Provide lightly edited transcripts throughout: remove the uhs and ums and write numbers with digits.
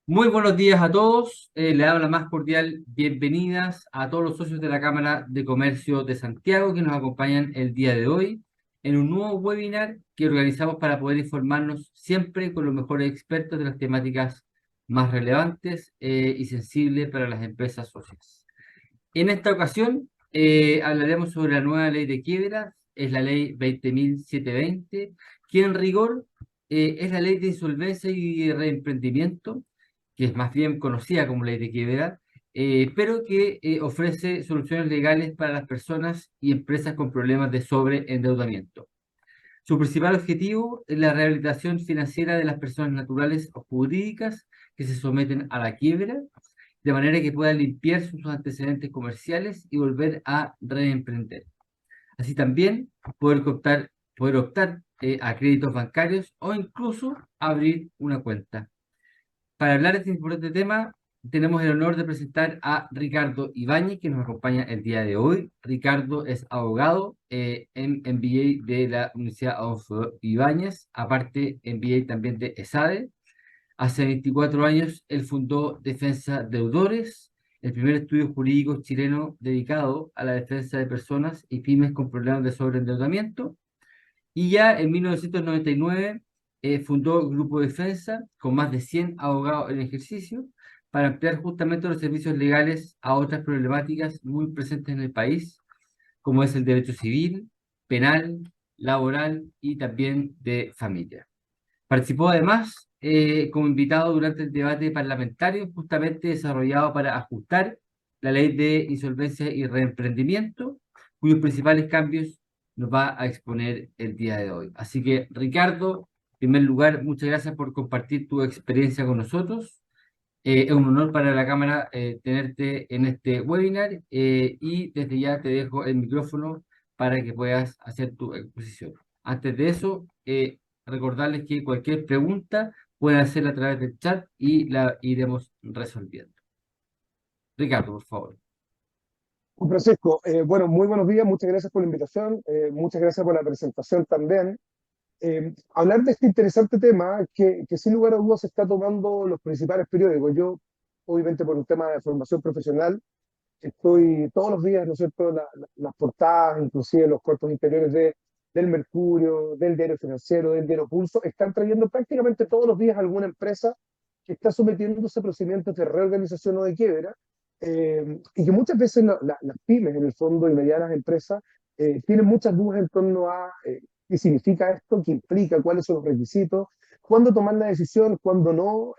Muy buenos días a todos. Le damos la más cordial bienvenidas a todos los socios de la Cámara de Comercio de Santiago que nos acompañan el día de hoy en un nuevo webinar que organizamos para poder informarnos siempre con los mejores expertos de las temáticas más relevantes y sensibles para las empresas socias. En esta ocasión hablaremos sobre la nueva ley de quiebras, es la ley 20.720, que en rigor es la ley de insolvencia y reemprendimiento, que es más bien conocida como ley de quiebra, pero que ofrece soluciones legales para las personas y empresas con problemas de sobreendeudamiento. Su principal objetivo es la rehabilitación financiera de las personas naturales o jurídicas que se someten a la quiebra, de manera que puedan limpiar sus antecedentes comerciales y volver a reemprender. Así también poder optar a créditos bancarios o incluso abrir una cuenta. Para hablar de este importante tema, tenemos el honor de presentar a Ricardo Ibáñez, que nos acompaña el día de hoy. Ricardo es abogado en MBA de la Universidad Adolfo Ibáñez, aparte MBA también de ESADE. Hace 24 años él fundó Defensa Deudores, el primer estudio jurídico chileno dedicado a la defensa de personas y pymes con problemas de sobreendeudamiento. Y ya en 1999 fundó Grupo Defensa con más de 100 abogados en ejercicio para ampliar justamente los servicios legales a otras problemáticas muy presentes en el país, como es el derecho civil, penal, laboral y también de familia. Participó además como invitado durante el debate parlamentario justamente desarrollado para ajustar la ley de insolvencia y reemprendimiento, cuyos principales cambios nos va a exponer el día de hoy. Así que, Ricardo, en primer lugar, muchas gracias por compartir tu experiencia con nosotros. Es un honor para la Cámara tenerte en este webinar y desde ya te dejo el micrófono para que puedas hacer tu exposición. Antes de eso, recordarles que cualquier pregunta pueden hacerla a través del chat y la iremos resolviendo. Ricardo, por favor. Juan Francisco, bueno, muy buenos días, muchas gracias por la invitación, muchas gracias por la presentación también. Hablar de este interesante tema que sin lugar a dudas está tomando los principales periódicos. Yo, obviamente por un tema de formación profesional, estoy todos los días, ¿no es cierto?, las portadas, inclusive los cuerpos interiores del Mercurio, del Diario Financiero, del Diario Pulso, están trayendo prácticamente todos los días alguna empresa que está sometiéndose a procedimientos de reorganización o de quiebra, y que muchas veces las pymes, en el fondo, y medianas empresas, tienen muchas dudas en torno a qué significa esto, qué implica, cuáles son los requisitos, cuándo tomar la decisión, cuándo no,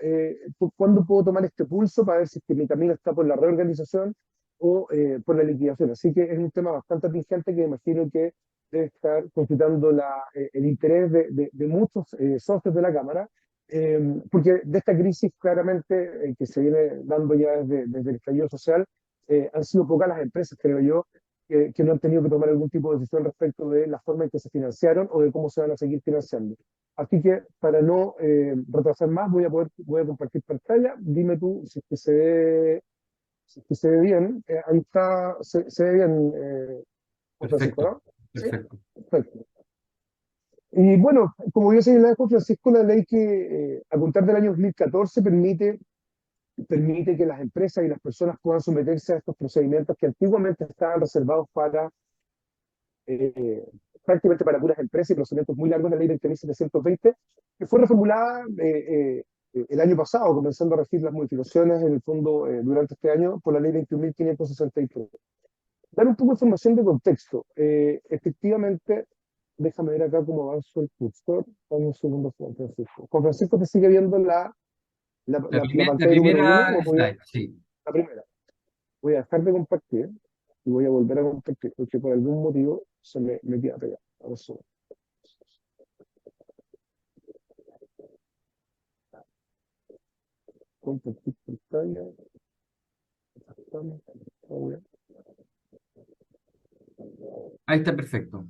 cuándo puedo tomar este pulso para ver si es que mi camino está por la reorganización o por la liquidación. Así que es un tema bastante atingente que imagino que debe estar suscitando el interés de muchos socios de la Cámara, porque de esta crisis claramente que se viene dando ya desde el estallido social, han sido pocas las empresas, creo yo, que no han tenido que tomar algún tipo de decisión respecto de la forma en que se financiaron o de cómo se van a seguir financiando. Así que para no retrasar más, voy a compartir pantalla. Dime tú si es que se ve bien. Ahí está, se ve bien, Juan Francisco, Perfecto, ¿no? Sí, perfecto. perfecto. Y bueno, como yo señalaba, Juan Francisco, la ley que a contar del año 2014 permite que las empresas y las personas puedan someterse a estos procedimientos que antiguamente estaban reservados eh, prácticamente para puras empresas y procedimientos muy largos de la ley 20.720, que fue reformulada el año pasado, comenzando a regir las modificaciones en el fondo durante este año por la ley 21.563. Dar un poco de información de contexto. Efectivamente, déjame ver acá cómo avanzó el cursor. Dame un segundo, Juan Francisco. Juan Francisco, ¿te sigue viendo la La pantalla número uno? primera slide, sí. La primera. Voy a dejar de compartir y voy a volver a compartir, porque por algún motivo me queda pegado. A ver, compartir pantalla. Ahí está perfecto.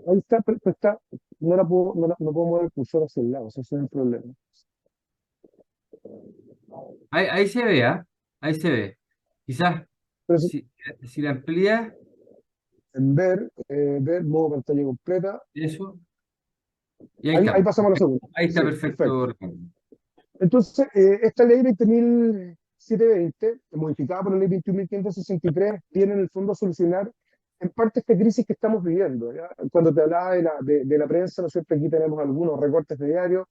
Ahí está, pero está, no puedo mover el cursor hacia el lado, o sea, ese es el problema. Ahí se ve, ¿ah? Ahí se ve. Quizás Pero si la amplía, en ver modo pantalla completa. eso, y ahí Ahí estamos. pasamos a la segunda. Ahí está Sí, perfecto, perfecto. Ricardo. Entonces, esta ley 20.720, modificada por la ley 21.563, viene en el fondo a solucionar en parte esta crisis que estamos viviendo, ¿ya? Cuando te hablaba de la prensa, ¿no es cierto? Aquí tenemos algunos recortes de diario,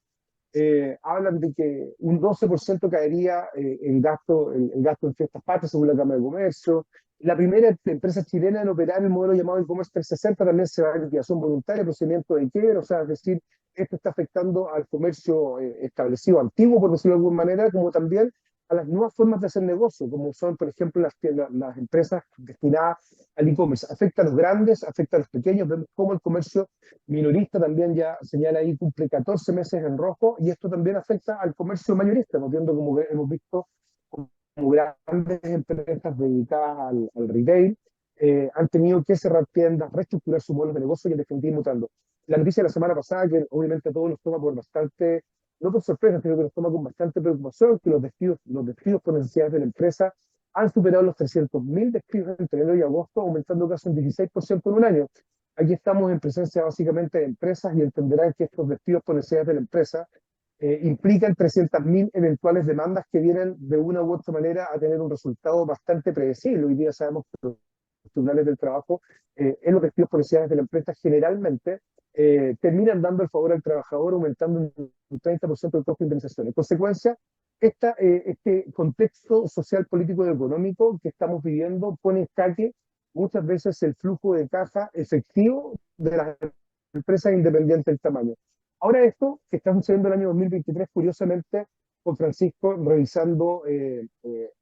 hablan de que un 12% caería en gasto en fiestas patrias, según la Cámara de Comercio. La primera empresa chilena en operar el modelo llamado e-commerce 360 también se va a liquidación voluntaria, procedimiento de quiebra, o sea, es decir, esto está afectando al comercio establecido antiguo, por decirlo de alguna manera, como también a las nuevas formas de hacer negocio, como son, por ejemplo, las empresas destinadas al e-commerce. Afecta a los grandes, afecta a los pequeños, vemos cómo el comercio minorista también ya señala ahí, cumple 14 meses en rojo, y esto también afecta al comercio mayorista, ¿no? Viendo como hemos visto como grandes empresas dedicadas al retail han tenido que cerrar tiendas, reestructurar su modelo de negocio y en definitiva mutando. La noticia de la semana pasada, que obviamente a todos nos toma por bastante, no por sorpresa, sino que nos toma con bastante preocupación, que los despidos por necesidades de la empresa han superado los 300.000 despidos entre enero y agosto, aumentando casi un 16% en un año. Aquí estamos en presencia básicamente de empresas y entenderán que estos despidos por necesidades de la empresa implican 300.000 eventuales demandas que vienen de una u otra manera a tener un resultado bastante predecible. Hoy día sabemos que los tribunales del trabajo en los despidos por necesidades de la empresa generalmente terminan dando el favor al trabajador, aumentando un 30% el costo de indemnización. En consecuencia, este contexto social, político y económico que estamos viviendo pone en jaque muchas veces el flujo de caja efectivo de las empresas independientes del tamaño. Ahora esto que está sucediendo en el año 2023, curiosamente, con Francisco, revisando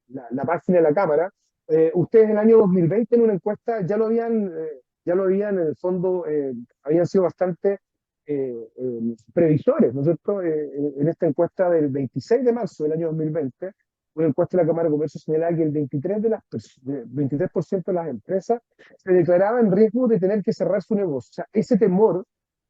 la página de la Cámara, ustedes en el año 2020 en una encuesta ya lo habían en el fondo, habían sido bastante previsores, ¿no es cierto? En esta encuesta del 26 de marzo del año 2020, una encuesta de la Cámara de Comercio señalaba que el 23% de las empresas se declaraba en riesgo de tener que cerrar su negocio. O sea, ese temor,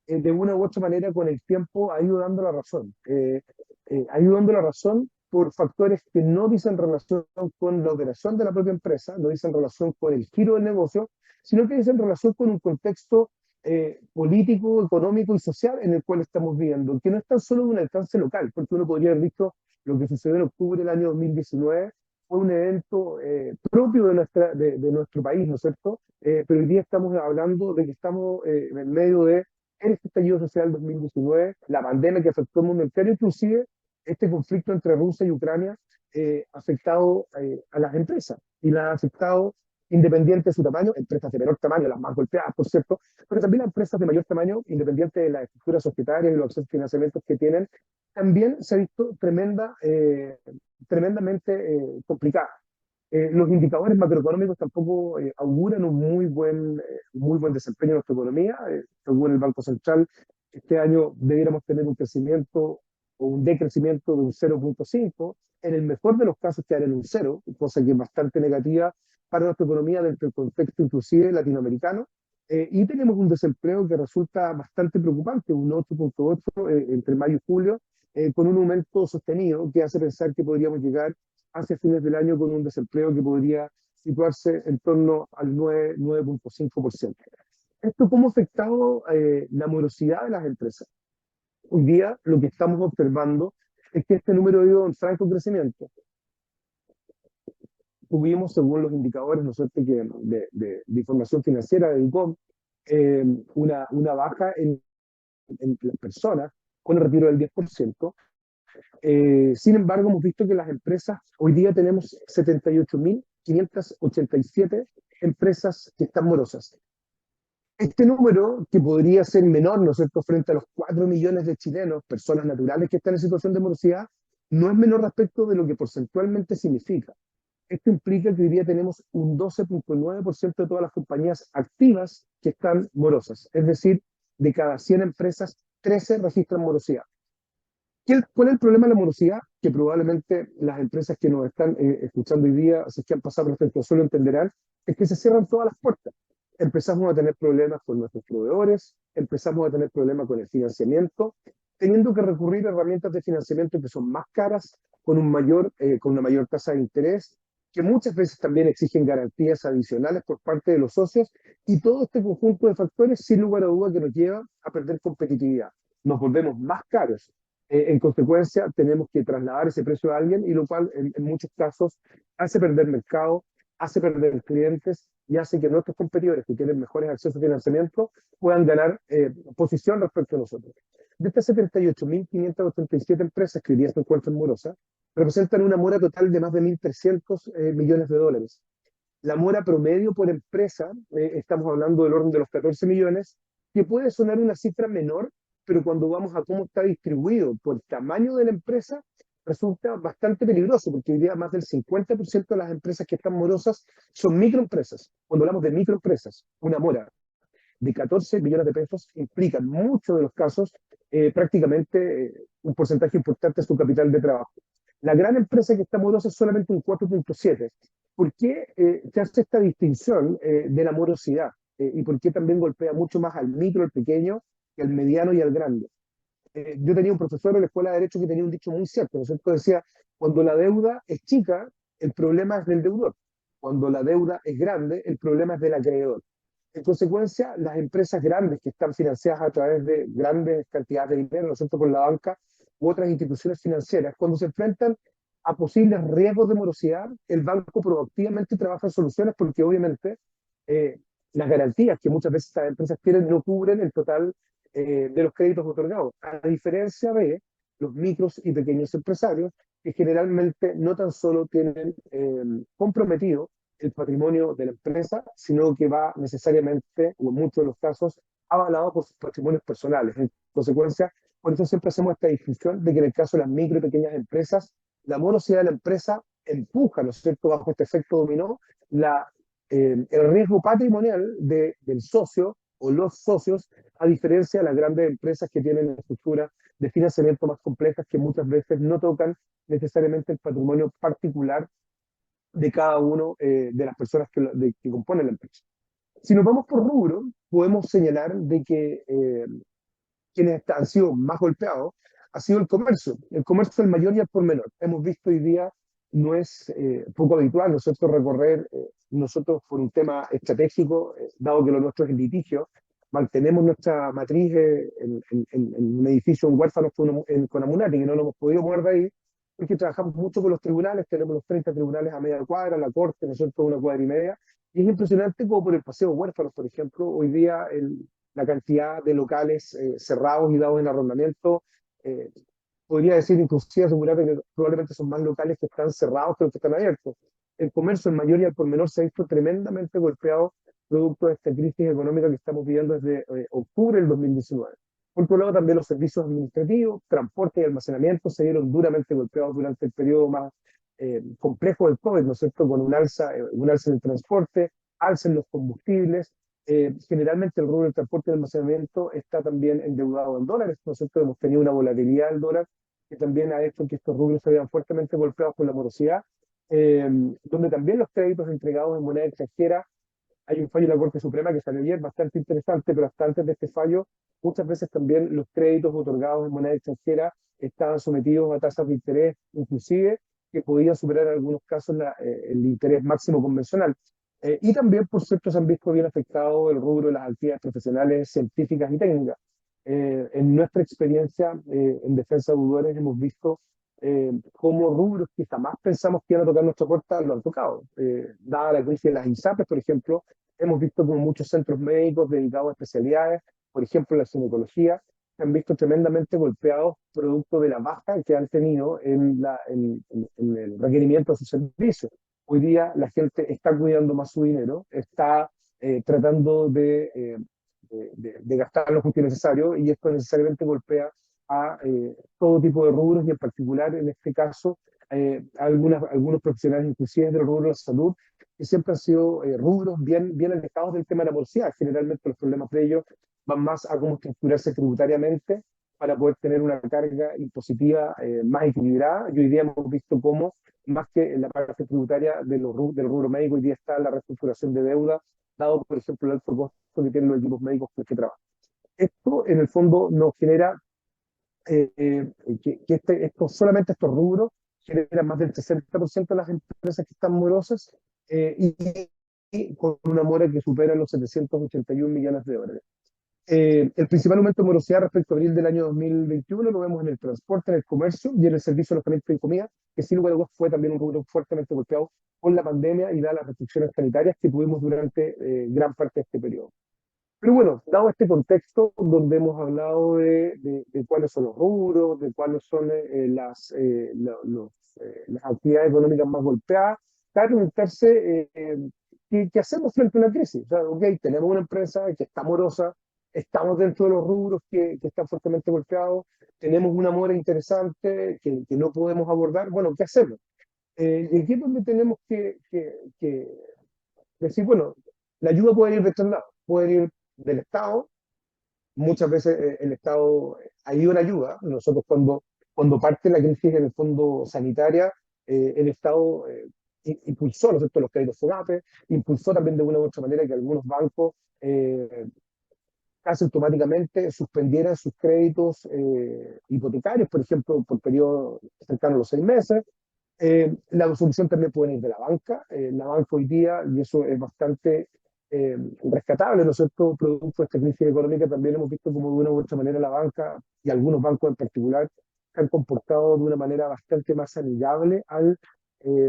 de una u otra manera, con el tiempo ha ido dando la razón. Ha ido dando la razón por factores que no dicen relación con la operación de la propia empresa, no dicen relación con el giro del negocio, sino que dicen relación con un contexto político, económico y social en el cual estamos viviendo, que no es tan solo de un alcance local, porque uno podría haber visto lo que sucedió en octubre del año 2019, fue un evento propio de nuestro país, ¿no es cierto? Pero hoy día estamos hablando de que estamos en medio de el estallido social 2019, la pandemia que afectó al mundo entero, inclusive este conflicto entre Rusia y Ucrania ha afectado a las empresas y las ha afectado independiente de su tamaño, empresas de menor tamaño, las más golpeadas, por cierto, pero también las empresas de mayor tamaño, independiente de las estructuras societarias y los accesos financieros que tienen, también se ha visto tremendamente complicada. Los indicadores macroeconómicos tampoco auguran muy buen desempeño de nuestra economía. Según el Banco Central, este año debiéramos tener un crecimiento o un decrecimiento de un 0,5. En el mejor de los casos quedar en un cero, cosa que es bastante negativa para nuestra economía dentro del contexto inclusive latinoamericano. Y tenemos un desempleo que resulta bastante preocupante, un 8,8 entre mayo y julio, con un aumento sostenido que hace pensar que podríamos llegar hacia fines del año con un desempleo que podría situarse en torno al 9,5%. ¿Esto cómo ha afectado la morosidad de las empresas? Hoy día lo que estamos observando es que este número ha ido en franco crecimiento. Tuvimos, según los indicadores, ¿no es cierto?, que de información financiera de ICOM, una baja en las personas con el retiro del 10%. Sin embargo, hemos visto que las empresas, hoy día tenemos 78.587 empresas que están morosas. Este número, que podría ser menor, ¿no es cierto?, frente a los 4 millones de chilenos, personas naturales que están en situación de morosidad, no es menor respecto de lo que porcentualmente significa. Esto implica que hoy día tenemos un 12,9% de todas las compañías activas que están morosas. Es decir, de cada 100 empresas, 13 registran morosidad. ¿Cuál es el problema de la morosidad? Que probablemente las empresas que nos están escuchando hoy día, si es que han pasado por este suelo, entenderán, es que se cierran todas las puertas. Empezamos a tener problemas con nuestros proveedores, empezamos a tener problemas con el financiamiento, teniendo que recurrir a herramientas de financiamiento que son más caras, con una mayor tasa de interés, que muchas veces también exigen garantías adicionales por parte de los socios, y todo este conjunto de factores, sin lugar a duda, que nos lleva a perder competitividad. Nos volvemos más caros, En consecuencia, tenemos que trasladar ese precio a alguien, y lo cual en muchos casos hace perder mercado, hace perder clientes y hace que nuestros competidores que tienen mejores accesos a financiamiento puedan ganar posición respecto a nosotros. De estas 78.587 empresas que hoy día se encuentran morosas, representan una mora total de más de 1.300 millones de dólares. La mora promedio por empresa, estamos hablando del orden de los 14 millones, que puede sonar una cifra menor, pero cuando vamos a cómo está distribuido por tamaño de la empresa, resulta bastante peligroso, porque hoy día más del 50% de las empresas que están morosas son microempresas. Cuando hablamos de microempresas, una mora de 14 millones de pesos implica en muchos de los casos prácticamente un porcentaje importante de su capital de trabajo. La gran empresa que está morosa es solamente un 4,7. ¿Por qué se hace esta distinción de la morosidad? ¿Y por qué también golpea mucho más al micro, al pequeño, que al mediano y al grande? Yo tenía un profesor en la escuela de Derecho que tenía un dicho muy cierto, ¿no es cierto? Decía, cuando la deuda es chica, el problema es del deudor. Cuando la deuda es grande, el problema es del acreedor. En consecuencia, las empresas grandes que están financiadas a través de grandes cantidades de dinero, ¿no es cierto?, por la banca u otras instituciones financieras, cuando se enfrentan a posibles riesgos de morosidad, el banco proactivamente trabaja en soluciones porque obviamente eh, las garantías que muchas veces estas empresas tienen no cubren el total de los créditos otorgados, a diferencia de los micros y pequeños empresarios que generalmente no tan solo tienen comprometido el patrimonio de la empresa, sino que va necesariamente, o en muchos de los casos, avalado por sus patrimonios personales. En consecuencia, por eso siempre hacemos esta distinción de que en el caso de las micro y pequeñas empresas, la morosidad de la empresa empuja, ¿no es cierto?, bajo este efecto dominó, el riesgo patrimonial del socio o los socios, a diferencia de las grandes empresas que tienen estructuras de financiamiento más complejas que muchas veces no tocan necesariamente el patrimonio particular de cada uno de las personas que componen la empresa. Si nos vamos por rubro, podemos señalar de que quienes han sido más golpeados ha sido el comercio. El comercio, el mayor y el por menor. Hemos visto hoy día, no es poco habitual nosotros recorrer, nosotros por un tema estratégico, dado que lo nuestro es el litigio, mantenemos nuestra matriz en un edificio, en huérfanos con Amunati, que no nos hemos podido mover de ahí, porque trabajamos mucho con los tribunales, tenemos los 30 tribunales a media cuadra, la corte, nosotros una cuadra y media, y es impresionante como por el paseo huérfanos, por ejemplo, hoy día la cantidad de locales cerrados y dados en arrendamiento, eh, podría decir inclusive asegurar que probablemente son más locales que están cerrados que los que están abiertos. El comercio, en mayor y al por menor, se ha visto tremendamente golpeado producto de esta crisis económica que estamos viviendo desde octubre del 2019. Por otro lado, también los servicios administrativos, transporte y almacenamiento se vieron duramente golpeados durante el periodo más complejo del COVID, ¿no es cierto?, con un alza en el transporte, alza en los combustibles. Generalmente el rubro del transporte y almacenamiento está también endeudado en dólares. Nosotros hemos tenido una volatilidad del dólar que también ha hecho que estos rubros se vean fuertemente golpeados por la morosidad, donde también los créditos entregados en moneda extranjera, hay un fallo de la Corte Suprema que salió ayer bastante interesante, pero hasta antes de este fallo, muchas veces también los créditos otorgados en moneda extranjera estaban sometidos a tasas de interés, inclusive que podían superar en algunos casos el interés máximo convencional. Y también, por cierto, se han visto bien afectados el rubro de las actividades profesionales, científicas y técnicas. En nuestra experiencia en defensa de deudores hemos visto cómo rubros que jamás pensamos que iban a tocar nuestra puerta lo han tocado. Dada la crisis de las ISAPRES, por ejemplo, hemos visto como muchos centros médicos dedicados a especialidades, por ejemplo la ginecología, se han visto tremendamente golpeados producto de la baja que han tenido en el requerimiento de sus servicios. Hoy día la gente está cuidando más su dinero, está tratando de gastar lo justo y necesario, y esto necesariamente golpea a todo tipo de rubros, y en particular, en este caso, algunos profesionales, inclusive del rubro de la salud, que siempre han sido rubros bien alejados del tema de la morosidad. Generalmente los problemas de ellos van más a cómo estructurarse tributariamente para poder tener una carga impositiva más equilibrada. Y hoy día hemos visto cómo, más que en la parte tributaria del rubro médico, hoy día está la reestructuración de deuda, dado, por ejemplo, el alto costo que tienen los equipos médicos con los que trabajan. Esto, en el fondo, nos genera solamente estos rubros generan más del 60% de las empresas que están morosas, y con una mora que supera los 781 millones de dólares. El principal aumento de morosidad respecto a abril del año 2021 lo vemos en el transporte, en el comercio y en el servicio de alojamiento y comida, que sin lugar a dudas fue también un rubro fuertemente golpeado por la pandemia y dadas las restricciones sanitarias que tuvimos durante gran parte de este periodo. Pero bueno, dado este contexto donde hemos hablado de cuáles son los rubros, de cuáles son las actividades económicas más golpeadas, cabe preguntarse qué hacemos frente a una crisis. O sea, ok, tenemos una empresa que está morosa, estamos dentro de los rubros que están fuertemente golpeados, tenemos una mora interesante que no podemos abordar. Bueno, ¿qué hacemos? Y aquí es donde tenemos que decir, bueno, la ayuda puede ir de estos lados, puede ir del Estado. Muchas veces el Estado ha ido en ayuda. Nosotros cuando parte la crisis en el fondo sanitaria, el Estado impulsó, ¿no es cierto?, los créditos FOGAPE, impulsó también de una u otra manera que algunos bancos casi automáticamente suspendieran sus créditos hipotecarios, por ejemplo, por periodos cercanos a los 6 meses. La solución también puede ir de la banca. La banca hoy día, y eso es bastante rescatable, ¿no es cierto? Producto de esta crisis económica, también hemos visto como de una u otra manera la banca y algunos bancos en particular se han comportado de una manera bastante más amigable al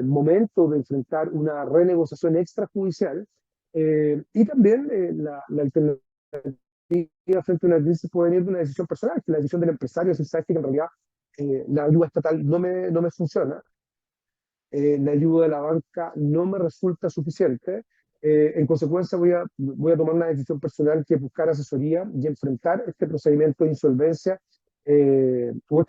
momento de enfrentar una renegociación extrajudicial. Y también la alternativa frente a una crisis puede venir de una decisión personal, que la decisión del empresario, si sabes que en realidad la ayuda estatal no me funciona, la ayuda de la banca no me resulta suficiente. En consecuencia, voy a tomar una decisión personal que es buscar asesoría y enfrentar este procedimiento de insolvencia o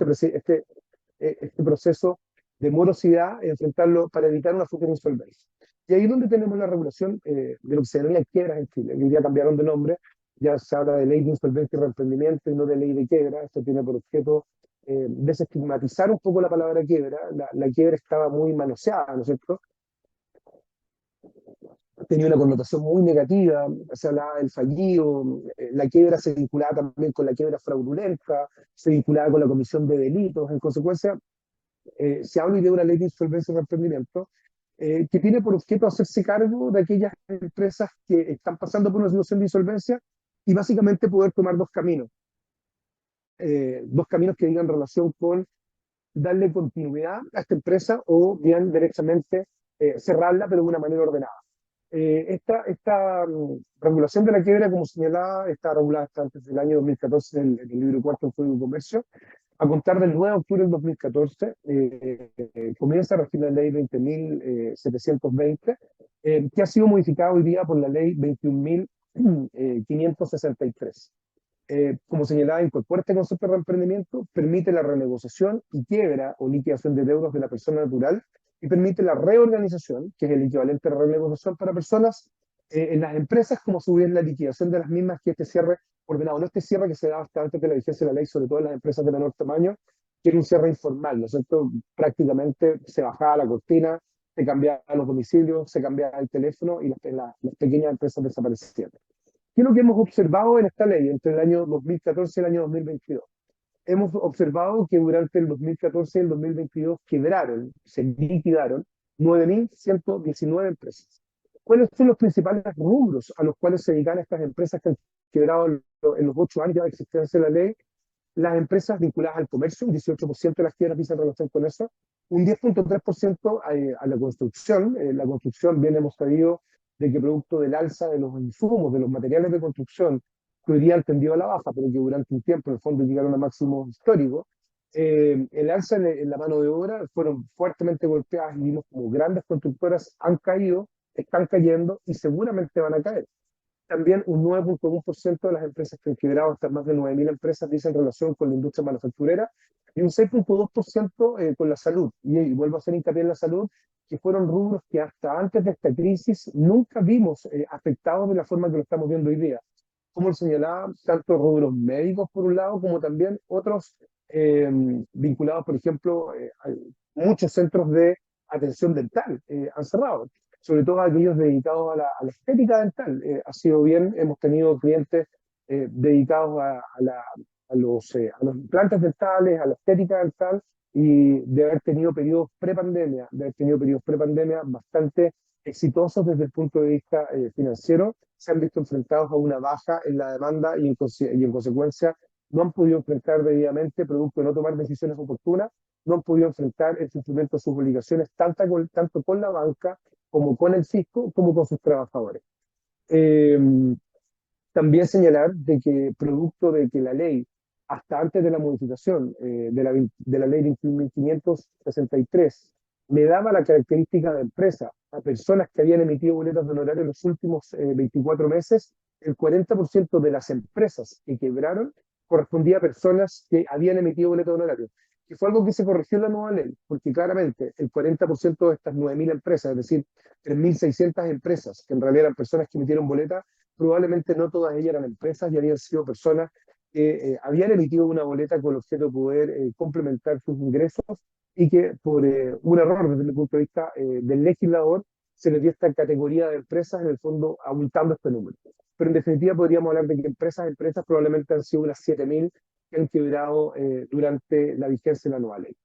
este proceso de morosidad, enfrentarlo para evitar una futura insolvencia. Y ahí es donde tenemos la regulación de lo que se denomina quiebras en Chile, que hoy día cambiaron de nombre, ya se habla de ley de insolvencia y reemprendimiento y no de ley de quiebra. Esto tiene por objeto desestigmatizar un poco la palabra quiebra. La quiebra estaba muy manoseada, ¿no es cierto? Tenía una connotación muy negativa, se hablaba del fallido, la quiebra se vinculaba también con la quiebra fraudulenta, se vinculaba con la comisión de delitos. En consecuencia, se habla hoy de una ley de insolvencia y reemprendimiento que tiene por objeto hacerse cargo de aquellas empresas que están pasando por una situación de insolvencia y básicamente poder tomar dos caminos que digan relación con darle continuidad a esta empresa o bien derechamente cerrarla, pero de una manera ordenada. Esta regulación de la quiebra, como señalaba, está regulada hasta antes del año 2014 en el libro cuarto del Código de Comercio. A contar del 9 de octubre del 2014, comienza a regir la ley 20.720, que ha sido modificada hoy día por la ley 21.563. Como señalaba, incorpora este concepto de reemprendimiento, permite la renegociación y quiebra o liquidación de deudas de la persona natural y permite la reorganización, que es el equivalente a la renegociación para personas en las empresas, como a su vez la liquidación de las mismas, que este cierre ordenado, no este cierre que se daba hasta antes de la vigencia de la ley, sobre todo en las empresas de menor tamaño, que era un cierre informal, ¿no es cierto? Prácticamente se bajaba la cortina, se cambiaban los domicilios, se cambiaba el teléfono y las pequeñas empresas desaparecían. ¿Qué es lo que hemos observado en esta ley entre el año 2014 y el año 2022? Hemos observado que durante el 2014 y el 2022 quebraron, se liquidaron 9.119 empresas. ¿Cuáles son los principales rubros a los cuales se dedican estas empresas que han quebrado en los 8 años de existencia de la ley? Las empresas vinculadas al comercio, un 18% de las quiebras dicen relación con eso, un 10.3% a la construcción. La construcción, bien hemos sabido de que producto del alza de los insumos, de los materiales de construcción, que hoy día han tendido a la baja, pero que durante un tiempo en el fondo llegaron a máximos históricos, el alza en la mano de obra fueron fuertemente golpeadas y vimos como grandes constructoras han caído, están cayendo y seguramente van a caer. También un 9.1% de las empresas que han quebrado, hasta más de 9.000 empresas, dicen relación con la industria manufacturera, y un 6.2% con la salud. Y vuelvo a hacer hincapié en la salud, que fueron rubros que hasta antes de esta crisis nunca vimos afectados de la forma que lo estamos viendo hoy día. Como lo señalaba, tanto rubros médicos por un lado, como también otros eh, vinculados, por ejemplo, a muchos centros de atención dental han cerrado, sobre todo aquellos dedicados a la estética dental. Ha sido bien, hemos tenido clientes dedicados a los implantes dentales, a la estética dental, y de haber tenido periodos pre-pandemia bastante exitosos desde el punto de vista financiero se han visto enfrentados a una baja en la demanda y en consecuencia no han podido enfrentar debidamente, producto de no tomar decisiones oportunas, no han podido enfrentar el cumplimiento de sus obligaciones tanto con la banca como con el fisco, como con sus trabajadores. Eh, También señalar de que producto de que la ley, hasta antes de la modificación de la ley 21.563, le daba la característica de empresa a personas que habían emitido boletas de honorario en los últimos 24 meses, el 40% de las empresas que quebraron correspondía a personas que habían emitido boletas de honorario. Y fue algo que se corrigió en la nueva ley, porque claramente el 40% de estas 9.000 empresas, es decir, 3.600 empresas, que en realidad eran personas que emitieron boletas, probablemente no todas ellas eran empresas y habían sido personas que habían emitido una boleta con el objeto de poder complementar sus ingresos y que por un error desde el punto de vista del legislador se les dio esta categoría de empresas, en el fondo abultando este número. Pero en definitiva podríamos hablar de que empresas probablemente han sido unas 7.000 que han quebrado durante la vigencia de la nueva ley.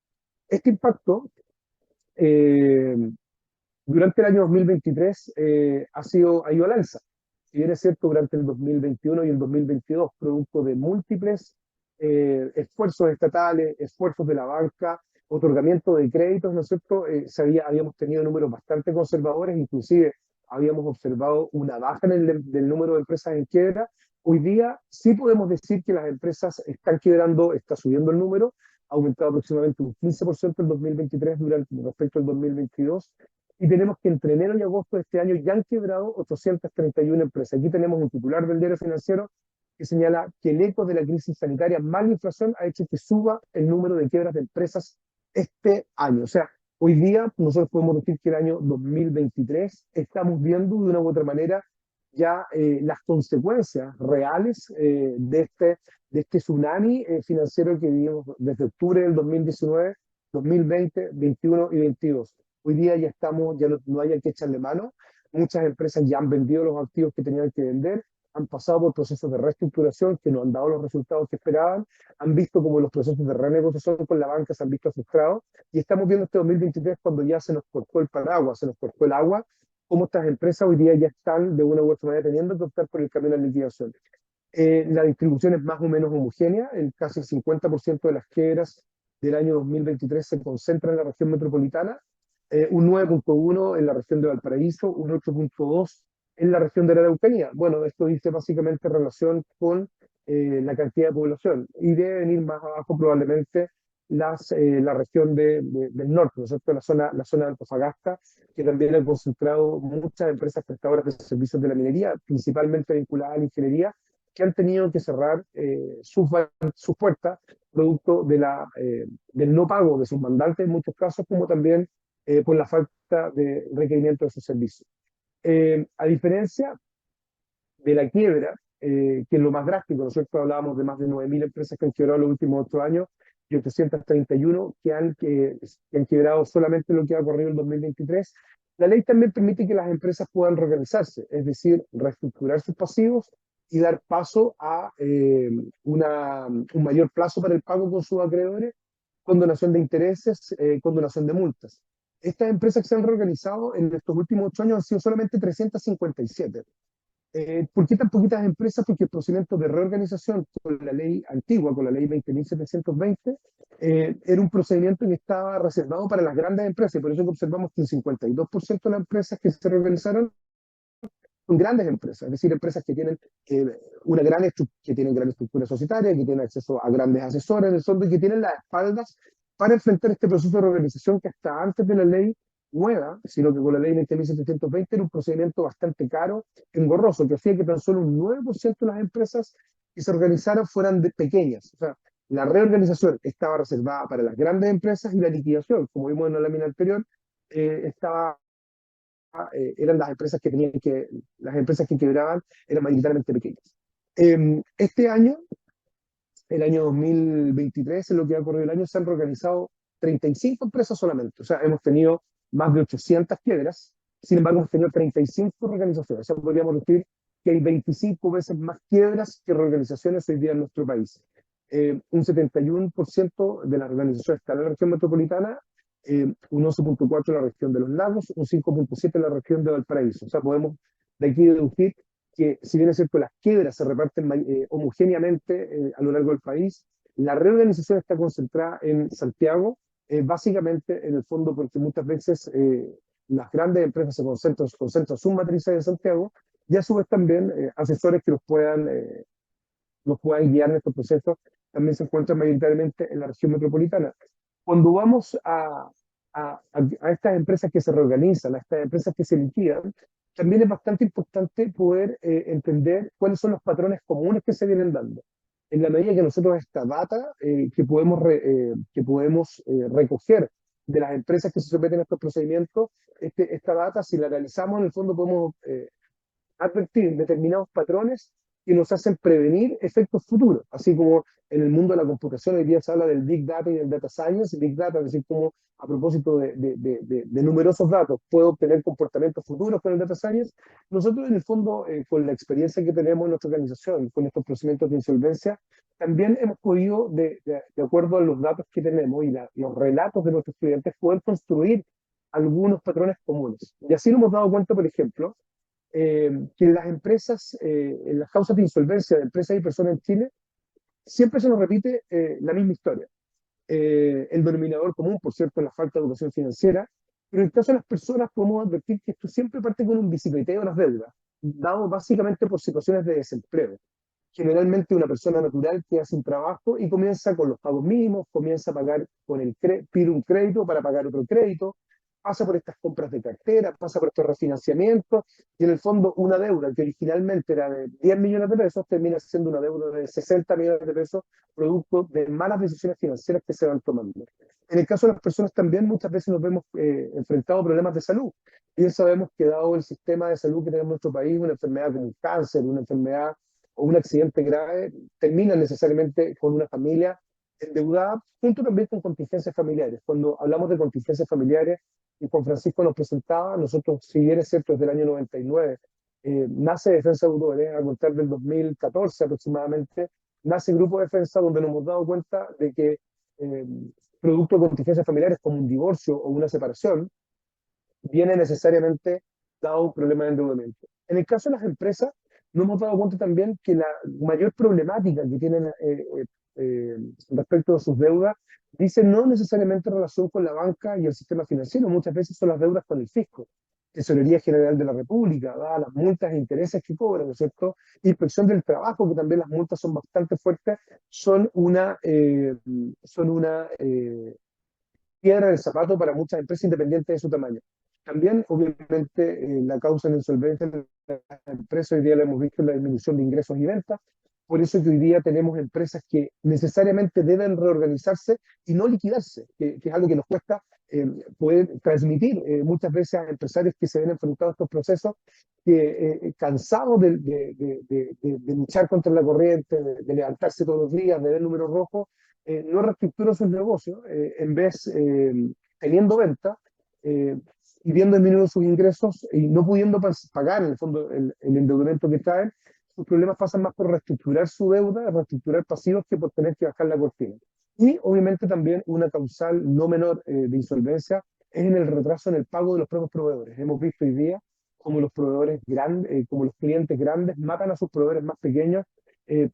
Este impacto eh, durante el año 2023 ha ido al alza. Si bien es cierto, durante el 2021 y el 2022, producto de múltiples esfuerzos estatales, esfuerzos de la banca, otorgamiento de créditos, ¿no es cierto? Habíamos tenido números bastante conservadores, inclusive habíamos observado una baja en del número de empresas en quiebra. Hoy día sí podemos decir que las empresas están quebrando, está subiendo el número, ha aumentado aproximadamente un 15% en 2023 respecto al 2022, y tenemos que entre enero y agosto de este año ya han quebrado 831 empresas. Aquí tenemos un titular del diario financiero que señala que el eco de la crisis sanitaria más la inflación ha hecho que suba el número de quiebras de empresas este año. O sea, hoy día nosotros podemos decir que el año 2023 estamos viendo de una u otra manera ya las consecuencias reales de este tsunami financiero que vivimos desde octubre del 2019, 2020, 21 y 22. Hoy día ya estamos, ya no hay que echarle mano. Muchas empresas ya han vendido los activos que tenían que vender, han pasado por procesos de reestructuración que no han dado los resultados que esperaban, han visto como los procesos de renegociación con la banca se han visto frustrados, y estamos viendo este 2023 cuando ya se nos cortó el paraguas, se nos cortó el agua, cómo estas empresas hoy día ya están de una u otra manera teniendo que optar por el camino de liquidación. La distribución es más o menos homogénea, casi el 50% de las quiebras del año 2023 se concentra en la región metropolitana, un 9.1 en la región de Valparaíso, un 8.2 en la región de la Araucanía. Bueno, esto dice básicamente en relación con la cantidad de población, y debe venir más abajo probablemente la región del norte, ¿no es cierto? La zona de Antofagasta, que también ha concentrado muchas empresas prestadoras de servicios de la minería, principalmente vinculadas a la ingeniería, que han tenido que cerrar sus puertas producto del no pago de sus mandantes en muchos casos, como también por la falta de requerimiento de sus servicios. A diferencia de la quiebra, que es lo más drástico, nosotros hablábamos de más de 9.000 empresas que han quebrado en los últimos 8 años y 831 que han quebrado solamente lo que ha ocurrido en el 2023. La ley también permite que las empresas puedan reorganizarse, es decir, reestructurar sus pasivos y dar paso a un mayor plazo para el pago con sus acreedores, condonación de intereses, condonación de multas. Estas empresas que se han reorganizado en estos últimos 8 años han sido solamente 357. ¿Por qué tan poquitas empresas? Porque el procedimiento de reorganización con la ley antigua, con la ley 20.720, era un procedimiento que estaba reservado para las grandes empresas, y por eso que observamos que el 52% de las empresas que se reorganizaron son grandes empresas, es decir, empresas que tienen, que tienen gran estructura societaria, que tienen acceso a grandes asesores en el fondo y que tienen las espaldas para enfrentar este proceso de reorganización que hasta antes de la ley nueva, sino que con la ley 20.720 era un procedimiento bastante caro, engorroso, que hacía que tan solo un 9% de las empresas que se organizaran fueran pequeñas. O sea, la reorganización estaba reservada para las grandes empresas y la liquidación, como vimos en la lámina anterior, eran las empresas que quebraban eran mayoritariamente pequeñas. Este año, el año 2023, en lo que ha ocurrido el año, se han reorganizado 35 empresas solamente. O sea, hemos tenido más de 800 quiebras, sin embargo, hemos tenido 35 reorganizaciones. O sea, podríamos decir que hay 25 veces más quiebras que reorganizaciones hoy día en nuestro país. Un 71% de las organizaciones están en la región metropolitana, un 11,4 en la región de los lagos, un 5,7 en la región de Valparaíso. O sea, podemos de aquí deducir que, si bien es cierto, las quiebras se reparten homogéneamente a lo largo del país, la reorganización está concentrada en Santiago, básicamente en el fondo porque muchas veces las grandes empresas concentran sus matrices en Santiago y a su vez también asesores que los puedan guiar en estos procesos también se encuentran mayoritariamente en la región metropolitana. Cuando vamos a estas empresas que se reorganizan, a estas empresas que se liquidan, también es bastante importante poder entender cuáles son los patrones comunes que se vienen dando. En la medida que nosotros esta data que podemos recoger de las empresas que se someten a estos procedimientos, esta data, si la analizamos, en el fondo podemos advertir determinados patrones que nos hacen prevenir efectos futuros, así como en el mundo de la computación hoy día se habla del Big Data y del Data Science. Big Data, es decir, como a propósito de numerosos datos puedo obtener comportamientos futuros con el Data Science. Nosotros en el fondo, con la experiencia que tenemos en nuestra organización, con estos procedimientos de insolvencia, también hemos podido, de acuerdo a los datos que tenemos y los relatos de nuestros clientes, poder construir algunos patrones comunes. Y así nos hemos dado cuenta, por ejemplo, que en las empresas, en las causas de insolvencia de empresas y personas en Chile, siempre se nos repite la misma historia. El denominador común, por cierto, es la falta de educación financiera, pero en el caso de las personas podemos advertir que esto siempre parte con un bicicleteo de las deudas, dado básicamente por situaciones de desempleo. Generalmente una persona natural queda sin trabajo y comienza con los pagos mínimos, comienza a pagar pide un crédito para pagar otro crédito, pasa por estas compras de cartera, pasa por estos refinanciamientos, y en el fondo una deuda que originalmente era de 10 millones de pesos termina siendo una deuda de 60 millones de pesos, producto de malas decisiones financieras que se van tomando. En el caso de las personas también muchas veces nos vemos enfrentados a problemas de salud. Bien sabemos que dado el sistema de salud que tenemos en nuestro país, una enfermedad como un cáncer, una enfermedad o un accidente grave termina necesariamente con una familia endeudada, junto también con contingencias familiares. Cuando hablamos de contingencias familiares, y Juan Francisco nos presentaba, nosotros, si bien es cierto, desde el año 99, nace Defensa de Deudores, a contar del 2014 aproximadamente, nace Grupo Defensa, donde nos hemos dado cuenta de que eh, producto de contingencias familiares como un divorcio o una separación, viene necesariamente dado un problema de endeudamiento. En el caso de las empresas, nos hemos dado cuenta también que la mayor problemática que tienen respecto a sus deudas dice no necesariamente en relación con la banca y el sistema financiero, muchas veces son las deudas con el fisco. Tesorería General de la República, las multas e intereses que cobran, ¿no es cierto? Inspección del Trabajo, que también las multas son bastante fuertes, son una piedra del zapato para muchas empresas independientes de su tamaño. También, obviamente, la causa de insolvencia de las empresas hoy día la hemos visto en la disminución de ingresos y ventas. Por eso que hoy día tenemos empresas que necesariamente deben reorganizarse y no liquidarse, que es algo que nos cuesta poder transmitir muchas veces a empresarios que se ven enfrentados a estos procesos, que cansados de luchar contra la corriente, de levantarse todos los días, de ver números rojos, no reestructuran sus negocios, en vez, teniendo venta, eh, y viendo disminuidos sus ingresos y no pudiendo pagar en el fondo el endeudamiento que traen, sus problemas pasan más por reestructurar su deuda, reestructurar pasivos, que por tener que bajar la cortina. Y obviamente también una causal no menor de insolvencia es en el retraso en el pago de los propios proveedores. Hemos visto hoy día como los proveedores grandes, como los clientes grandes matan a sus proveedores más pequeños,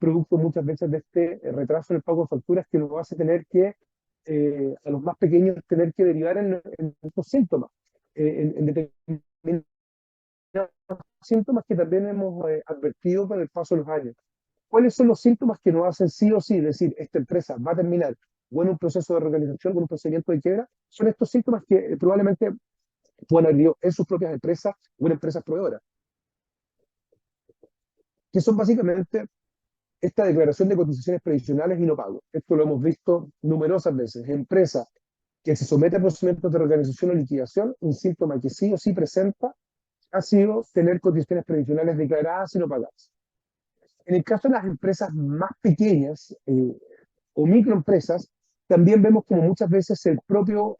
producto muchas veces de este retraso en el pago de facturas, que nos hace tener que, a los más pequeños, tener que derivar en estos síntomas, en determinados síntomas que también hemos advertido con el paso de los años. ¿Cuáles son los síntomas que nos hacen sí o sí decir esta empresa va a terminar o en un proceso de reorganización, con un procedimiento de quiebra? Son estos síntomas que probablemente puedan haber vivido en sus propias empresas o en empresas proveedoras, que son básicamente esta declaración de cotizaciones previsionales y no pago. Esto lo hemos visto numerosas veces. Empresas que se someten a procedimientos de reorganización o liquidación, un síntoma que sí o sí presenta ha sido tener cotizaciones previsionales declaradas y no pagadas. En el caso de las empresas más pequeñas o microempresas, también vemos como muchas veces el propio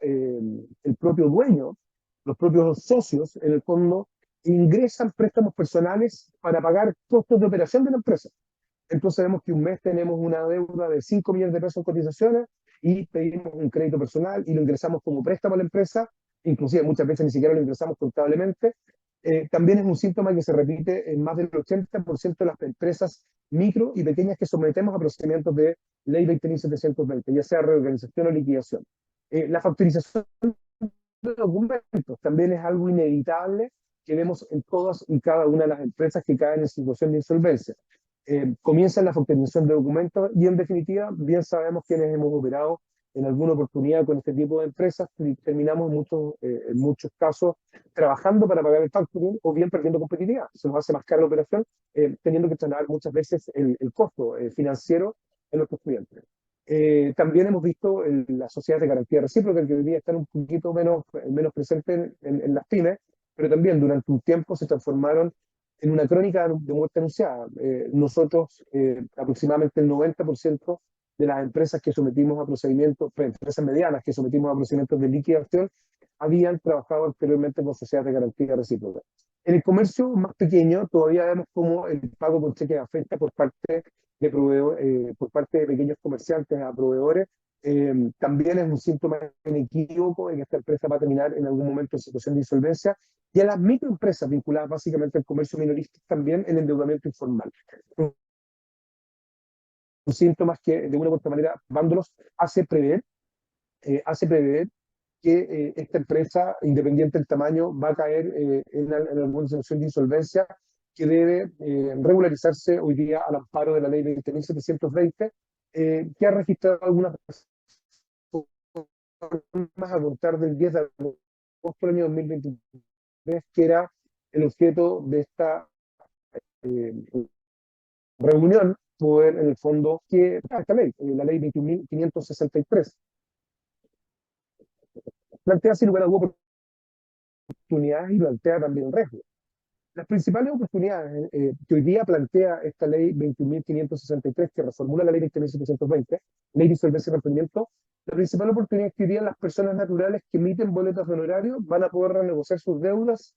dueño, los propios socios, en el fondo, ingresan préstamos personales para pagar costos de operación de la empresa. Entonces vemos que un mes tenemos una deuda de 5 millones de pesos en cotizaciones y pedimos un crédito personal y lo ingresamos como préstamo a la empresa, inclusive muchas veces ni siquiera lo ingresamos contablemente. También es un síntoma que se repite en más del 80% de las empresas micro y pequeñas que sometemos a procedimientos de ley 20.720, ya sea reorganización o liquidación. La factorización de documentos también es algo inevitable que vemos en todas y cada una de las empresas que caen en situación de insolvencia. Comienza la factorización de documentos y en definitiva bien sabemos quienes hemos operado en alguna oportunidad con este tipo de empresas y terminamos en muchos casos trabajando para pagar el factoring o bien perdiendo competitividad. Se nos hace más cara la operación, teniendo que trasladar muchas veces el costo financiero en nuestros clientes. También hemos visto las sociedades de garantía recíproca que hoy día están un poquito menos presentes en las pymes, pero también durante un tiempo se transformaron en una crónica de muerte anunciada. Nosotros, aproximadamente el 90% de las empresas que sometimos a procedimientos, pues, empresas medianas que sometimos a procedimientos de liquidación, habían trabajado anteriormente con sociedades de garantía recíproca. En el comercio más pequeño todavía vemos cómo el pago con cheque afecta por parte de pequeños comerciantes a proveedores. También es un síntoma inequívoco de que esta empresa va a terminar en algún momento en situación de insolvencia, y a las microempresas vinculadas básicamente al comercio minorista también el endeudamiento informal. Síntomas que de una u otra manera Bandolos hace prever que esta empresa, independiente del tamaño, va a caer en alguna situación de insolvencia que debe regularizarse hoy día al amparo de la ley 20.720, que ha registrado algunas reformas a contar del 10 de agosto del año 2023, que era el objeto de esta eh, reunión, poder en el fondo que esta ley, la ley 21.563, plantea sin lugar a dudas oportunidades y plantea también riesgos. Las principales oportunidades que hoy día plantea esta ley 21.563, que reformula la ley 20.720, ley de insolvencia y emprendimiento, la principal oportunidad es que hoy día las personas naturales que emiten boletas de honorario van a poder renegociar sus deudas,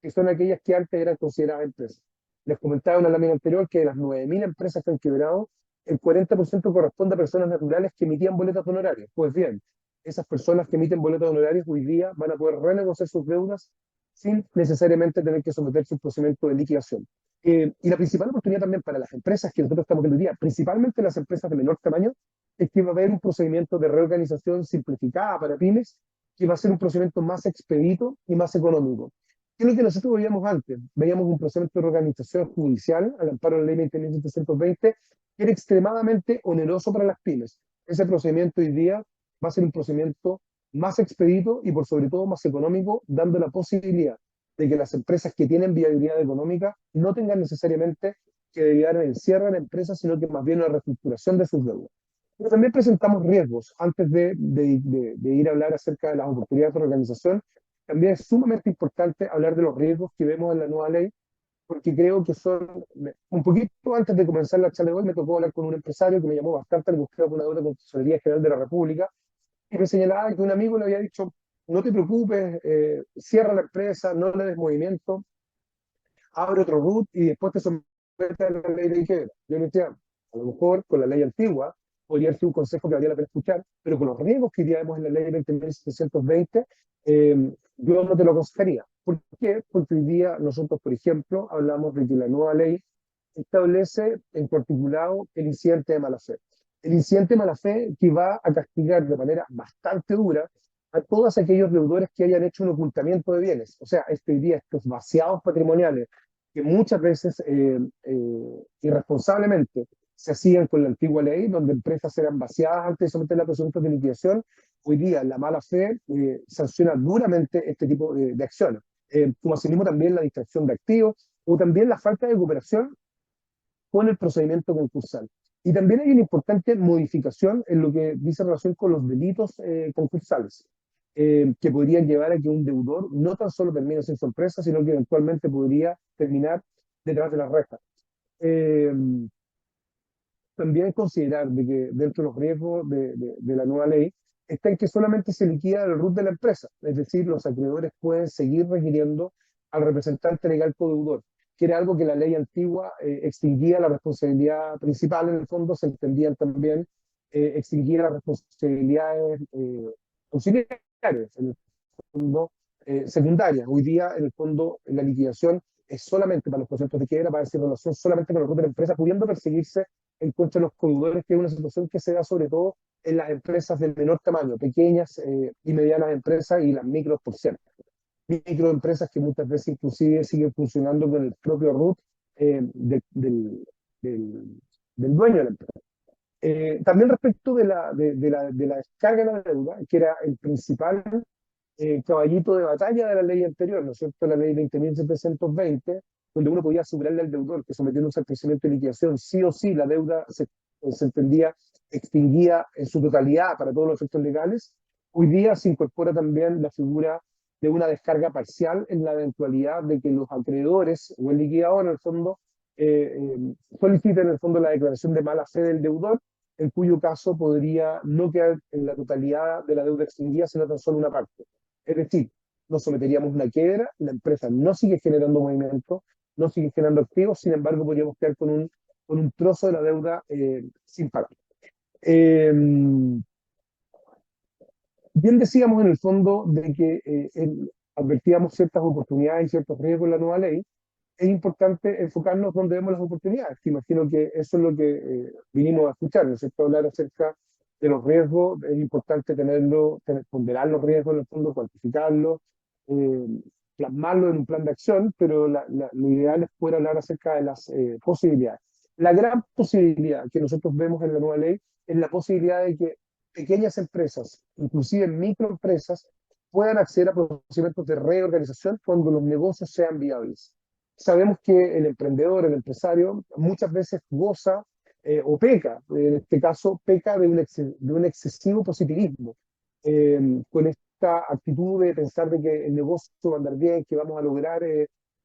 que son aquellas que antes eran consideradas empresas. Les comentaba en la lámina anterior que de las 9.000 empresas que han quebrado, el 40% corresponde a personas naturales que emitían boletas de honorario. Pues bien, esas personas que emiten boletas de honorarios hoy día van a poder renegociar sus deudas sin necesariamente tener que someterse a un procedimiento de liquidación. Y la principal oportunidad también para las empresas que nosotros estamos viendo hoy día, principalmente las empresas de menor tamaño, es que va a haber un procedimiento de reorganización simplificada para pymes, que va a ser un procedimiento más expedito y más económico. ¿Qué es lo que nosotros veíamos antes? Veíamos un procedimiento de organización judicial al amparo de la ley 20.720, que era extremadamente oneroso para las pymes. Ese procedimiento hoy día va a ser un procedimiento más expedito y por sobre todo más económico, dando la posibilidad de que las empresas que tienen viabilidad económica no tengan necesariamente que derivar en el cierre de la empresa, sino que más bien una reestructuración de sus deudas. Pero también presentamos riesgos. Antes de ir a hablar acerca de las oportunidades de organización, también es sumamente importante hablar de los riesgos que vemos en la nueva ley, porque creo que son, un poquito antes de comenzar la charla de hoy, me tocó hablar con un empresario que me llamó bastante angustiado por una deuda con la Tesorería General de la República, y me señalaba que un amigo le había dicho, no te preocupes, cierra la empresa, no le des movimiento, abre otro RUT y después te sometes a la ley de quiebra. Yo le decía, a lo mejor con la ley antigua podría ser un consejo que valía la pena escuchar, pero con los riesgos que hoy día vemos en la ley 20.720, yo no te lo aconsejaría. ¿Por qué? Porque hoy día nosotros, por ejemplo, hablamos de que la nueva ley establece en particular el incidente de mala fe. El incidente de mala fe que va a castigar de manera bastante dura a todos aquellos deudores que hayan hecho un ocultamiento de bienes. O sea, hoy día estos vaciados patrimoniales que muchas veces irresponsablemente se hacían con la antigua ley, donde empresas eran vaciadas antes de someter a procedimientos de liquidación, hoy día la mala fe sanciona duramente este tipo de acciones. Como asimismo también la distracción de activos o también la falta de cooperación con el procedimiento concursal. Y también hay una importante modificación en lo que dice relación con los delitos concursales, que podrían llevar a que un deudor no tan solo termine sin sorpresa, sino que eventualmente podría terminar detrás de las rejas. Eh, También considerar de que dentro de los riesgos de la nueva ley está en que solamente se liquida el RUT de la empresa, es decir, los acreedores pueden seguir requiriendo al representante legal codeudor, que era algo que la ley antigua extinguía la responsabilidad principal, en el fondo se entendían también extinguía las responsabilidades auxiliares, en el fondo, secundarias. Hoy día, en el fondo, la liquidación es solamente para los procesos de quiebra, para decir relación solamente con los grupos de la empresa, pudiendo perseguirse en contra de los deudores, que es una situación que se da sobre todo en las empresas de menor tamaño, pequeñas y medianas empresas y las micros, por cierto. Microempresas que muchas veces inclusive siguen funcionando con el propio root del, del dueño de la empresa. También respecto de la descarga de la deuda, que era el principal caballito de batalla de la ley anterior, ¿no es cierto? La ley 20.720, donde uno podía asegurarle al deudor que sometiéndose al procedimiento de liquidación, sí o sí la deuda se entendía extinguida en su totalidad para todos los efectos legales. Hoy día se incorpora también la figura de una descarga parcial en la eventualidad de que los acreedores o el liquidador, en el fondo, soliciten en el fondo la declaración de mala fe del deudor, en cuyo caso podría no quedar en la totalidad de la deuda extinguida, sino tan solo una parte. Es decir, nos someteríamos a una quiebra, la empresa no sigue generando movimiento, no sigue generando activos, sin embargo podríamos quedar con un trozo de la deuda sin pagar. Eh, Bien decíamos en el fondo de que advertíamos ciertas oportunidades y ciertos riesgos en la nueva ley. Es importante enfocarnos donde vemos las oportunidades, que imagino que eso es lo que vinimos a escuchar, ¿no es cierto? Hablar acerca de los riesgos, es importante ponderar los riesgos en el fondo, cuantificarlos, eh, plasmarlo en un plan de acción, pero lo ideal es poder hablar acerca de las posibilidades. La gran posibilidad que nosotros vemos en la nueva ley es la posibilidad de que pequeñas empresas, inclusive microempresas, puedan acceder a procedimientos de reorganización cuando los negocios sean viables. Sabemos que el emprendedor, el empresario, muchas veces goza o peca, en este caso peca de un excesivo positivismo, con esta actitud de pensar de que el negocio va a andar bien, que vamos a lograr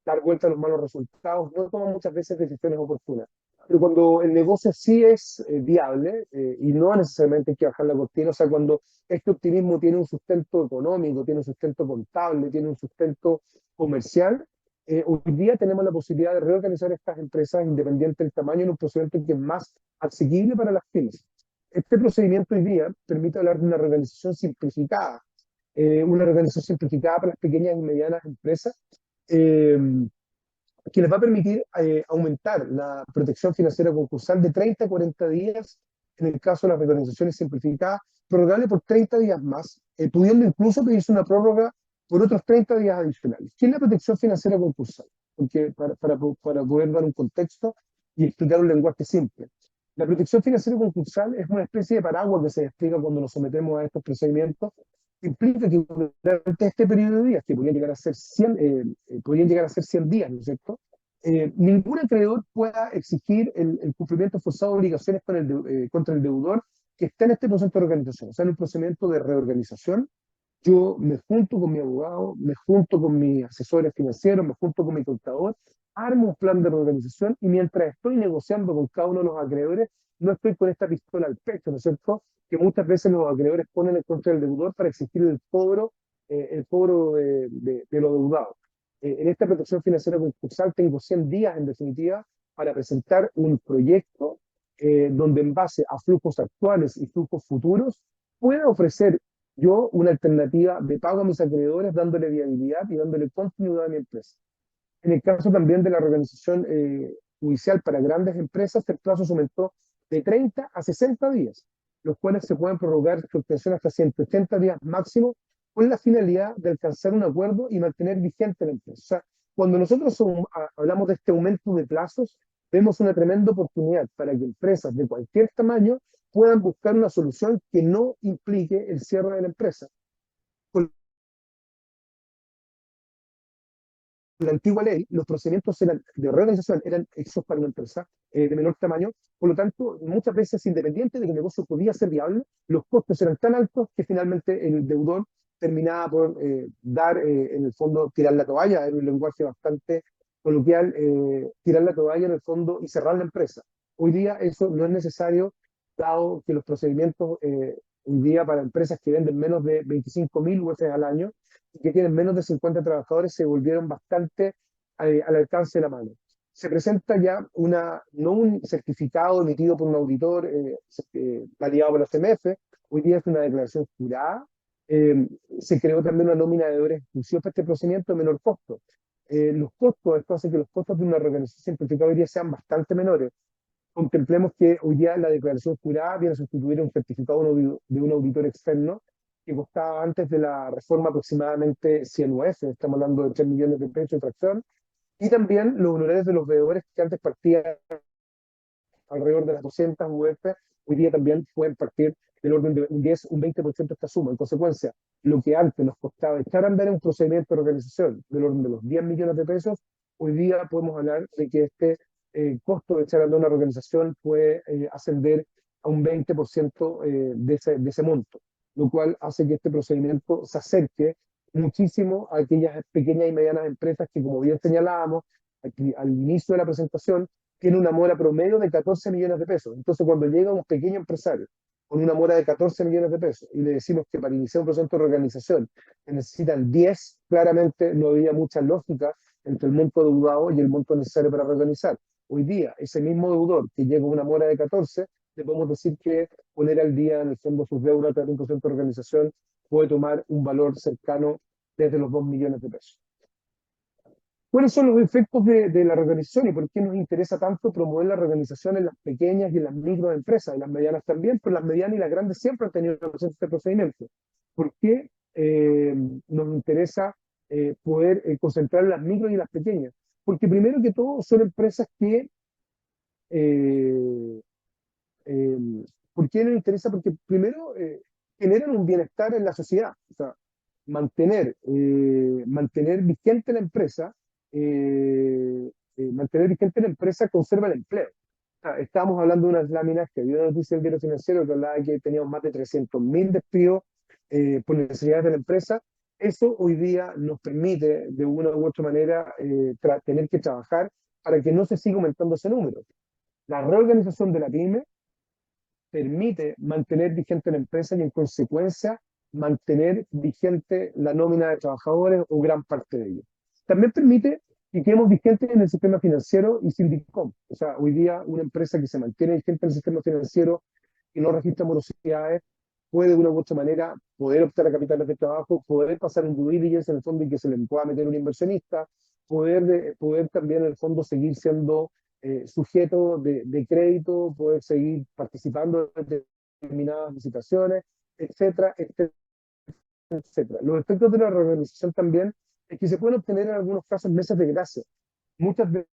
dar vuelta a los malos resultados, no toma muchas veces decisiones oportunas. Pero cuando el negocio sí es viable y no necesariamente hay que bajar la cortina, o sea, cuando este optimismo tiene un sustento económico, tiene un sustento contable, tiene un sustento comercial, hoy día tenemos la posibilidad de reorganizar estas empresas independiente del tamaño en un procedimiento que es más asequible para las pymes. Este procedimiento hoy día permite hablar de una organización simplificada para las pequeñas y medianas empresas, eh, que les va a permitir aumentar la protección financiera concursal de 30 a 40 días en el caso de las reorganizaciones simplificadas, prorrogable por 30 días más, pudiendo incluso pedirse una prórroga por otros 30 días adicionales. ¿Qué es la protección financiera concursal? Porque para poder dar un contexto y explicar un lenguaje simple. La protección financiera concursal es una especie de paraguas que se despliega cuando nos sometemos a estos procedimientos. Implica que durante este periodo de días, que podrían llegar a ser 100, podrían llegar a ser 100 días, ¿no es cierto? Ningún acreedor pueda exigir el cumplimiento forzado de obligaciones contra el deudor que está en este proceso de organización, o sea, en un procedimiento de reorganización. Yo me junto con mi abogado, me junto con mis asesores financieros, me junto con mi contador, armo un plan de reorganización y mientras estoy negociando con cada uno de los acreedores, no estoy con esta pistola al pecho, ¿no es cierto? Que muchas veces los acreedores ponen en contra del deudor para exigir el cobro de lo deudado. En esta protección financiera concursal tengo 100 días en definitiva para presentar un proyecto donde en base a flujos actuales y flujos futuros pueda ofrecer yo una alternativa de pago a mis acreedores dándole viabilidad y dándole continuidad a mi empresa. En el caso también de la organización judicial para grandes empresas, el plazo se aumentó de 30 a 60 días, los cuales se pueden prorrogar su obtención hasta 180 días máximo, con la finalidad de alcanzar un acuerdo y mantener vigente la empresa. O sea, cuando nosotros hablamos de este aumento de plazos, vemos una tremenda oportunidad para que empresas de cualquier tamaño puedan buscar una solución que no implique el cierre de la empresa. Con la antigua ley, los procedimientos de reorganización eran hechos para una empresa de menor tamaño, por lo tanto, muchas veces, independiente de que el negocio podía ser viable, los costos eran tan altos que finalmente el deudor terminaba por en el fondo, tirar la toalla, en un lenguaje bastante coloquial, tirar la toalla en el fondo y cerrar la empresa. Hoy día eso no es necesario, dado que los procedimientos hoy día para empresas que venden menos de 25.000 UF al año, que tienen menos de 50 trabajadores se volvieron bastante al alcance de la mano. se presenta ya no un certificado emitido por un auditor validado por la CMF, hoy día es una declaración jurada. eh, Se creó también una nómina de deudores exclusivos para este procedimiento de menor costo. Los costos, esto hace que los costos de una reorganización simplificada hoy día sean bastante menores. Contemplemos que hoy día la declaración jurada viene a sustituir un certificado de un auditor externo que costaba antes de la reforma aproximadamente 100 UF, estamos hablando de 3 millones de pesos de fracción, y también los honorarios de los veedores que antes partían alrededor de las 200 UF, hoy día también pueden partir del orden de un 10, un 20% de esta suma. En consecuencia, lo que antes nos costaba echar a andar en un procedimiento de organización del orden de los 10 millones de pesos, hoy día podemos hablar de que este costo de echar a andar una organización puede ascender a un 20% de ese monto, lo cual hace que este procedimiento se acerque muchísimo a aquellas pequeñas y medianas empresas que, como bien señalábamos aquí, al inicio de la presentación, tiene una mora promedio de 14 millones de pesos. Entonces, cuando llega un pequeño empresario con una mora de 14 millones de pesos y le decimos que para iniciar un proceso de reorganización necesitan 10, claramente no había mucha lógica entre el monto deudado y el monto necesario para reorganizar. Hoy día, ese mismo deudor que llega con una mora de 14, le podemos decir que poner al día en el fondo sus deudas tras un proceso de organización puede tomar un valor cercano desde los 2 millones de pesos. ¿Cuáles son los efectos de la reorganización y por qué nos interesa tanto promover la reorganización en las pequeñas y en las microempresas, y las medianas también, pero las medianas y las grandes siempre han tenido este procedimiento? ¿Por qué nos interesa poder concentrar en las micro y las pequeñas? Porque primero que todo son empresas que eh, eh, ¿por qué nos interesa? Porque primero generan un bienestar en la sociedad. O sea, mantener vigente la empresa, mantener vigente la empresa conserva el empleo. O sea, estábamos hablando de unas láminas que había una noticia del diario financiero que hablaba de que teníamos más de 300.000 despidos por necesidades de la empresa. Eso hoy día nos permite, de una u otra manera, tener que trabajar para que no se siga aumentando ese número. La reorganización de la pyme permite mantener vigente la empresa y en consecuencia mantener vigente la nómina de trabajadores o gran parte de ellos. También permite que quedemos vigentes en el sistema financiero y Sindicom. O sea, hoy día una empresa que se mantiene vigente en el sistema financiero y no registra morosidades puede de una u otra manera poder optar a capitales de trabajo, poder pasar un due diligence en el fondo y que se le pueda meter un inversionista, poder también en el fondo seguir siendo sujeto de crédito, poder seguir participando en determinadas licitaciones, etcétera, etcétera, etcétera. Los efectos de la reorganización también es que se pueden obtener en algunos casos meses de gracia. Muchas veces,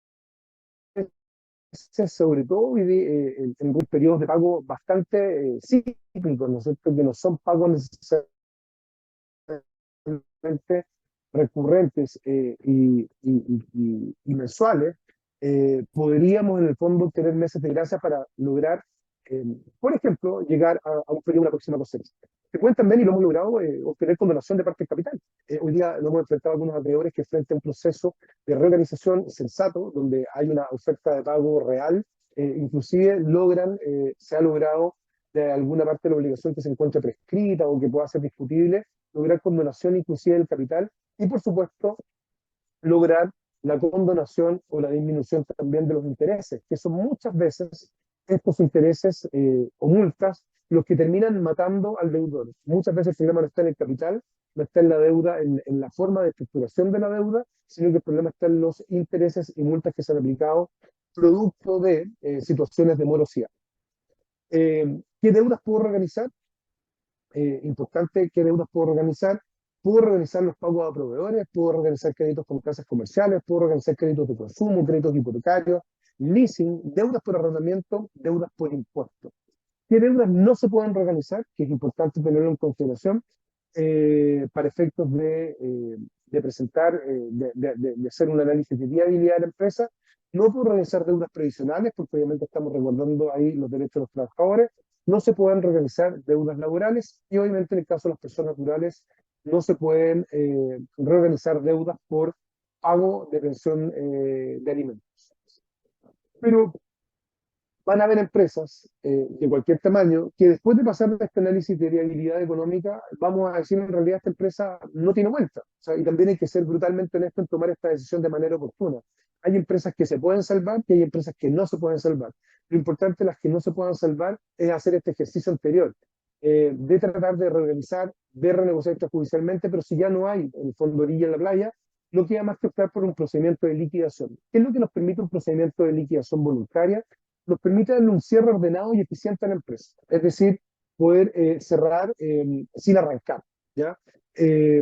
sobre todo en periodos de pago bastante cíclicos, ¿no es cierto? Que no son pagos necesariamente recurrentes y mensuales, podríamos en el fondo tener meses de gracia para lograr, por ejemplo, llegar a un periodo de una próxima cosecha. Se pueden también, y lo hemos logrado, obtener condonación de parte del capital. Hoy día lo hemos enfrentado a algunos acreedores que frente a un proceso de reorganización sensato, donde hay una oferta de pago real, inclusive se ha logrado de alguna parte de la obligación que se encuentre prescrita o que pueda ser discutible, lograr condonación inclusive del capital y, por supuesto, lograr la condonación o la disminución también de los intereses, que son muchas veces estos intereses o multas los que terminan matando al deudor. Muchas veces el problema no está en el capital, no está en la deuda, en la forma de estructuración de la deuda, sino que el problema está en los intereses y multas que se han aplicado producto de situaciones de morosidad. ¿Qué deudas puedo organizar? Importante, ¿qué deudas puedo organizar? Puedo organizar los pagos a proveedores, puedo organizar créditos con casas comerciales, puedo organizar créditos de consumo, créditos hipotecarios, leasing, deudas por arrendamiento, deudas por impuestos. ¿Qué deudas no se pueden reorganizar? Que es importante tenerlo en consideración para efectos de presentar, de hacer un análisis de viabilidad de la empresa. No puedo realizar deudas previsionales, porque obviamente estamos resguardando ahí los derechos de los trabajadores. No se pueden reorganizar deudas laborales y obviamente en el caso de las personas naturales no se pueden reorganizar deudas por pago de pensión de alimentos. Pero van a haber empresas de cualquier tamaño que después de pasar este análisis de viabilidad económica, vamos a decir en realidad esta empresa no tiene vuelta. O sea, y también hay que ser brutalmente honesto en tomar esta decisión de manera oportuna. Hay empresas que se pueden salvar y hay empresas que no se pueden salvar. Lo importante de las que no se puedan salvar es hacer este ejercicio anterior, de tratar de reorganizar, de renegociar extrajudicialmente, pero si ya no hay en el fondo orilla en la playa, no queda más que optar por un procedimiento de liquidación. ¿Qué es lo que nos permite un procedimiento de liquidación voluntaria? Nos permite darle un cierre ordenado y eficiente a la empresa. Es decir, poder cerrar sin arrancar, ¿ya?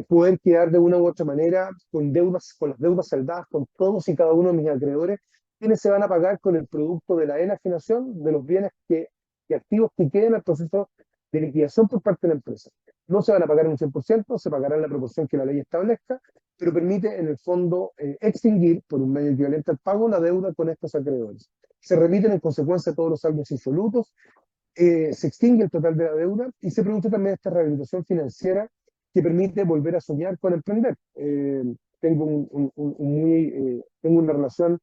Poder quedar de una u otra manera con deudas, con las deudas saldadas con todos y cada uno de mis acreedores, quienes se van a pagar con el producto de la enajenación de los bienes que activos que queden al proceso de liquidación por parte de la empresa. No se van a pagar en un 100%, se pagará en la proporción que la ley establezca, pero permite en el fondo extinguir por un medio equivalente al pago la deuda con estos acreedores. Se remiten en consecuencia todos los saldos insolutos, se extingue el total de la deuda y se produce también esta rehabilitación financiera que permite volver a soñar con emprender. Tengo una relación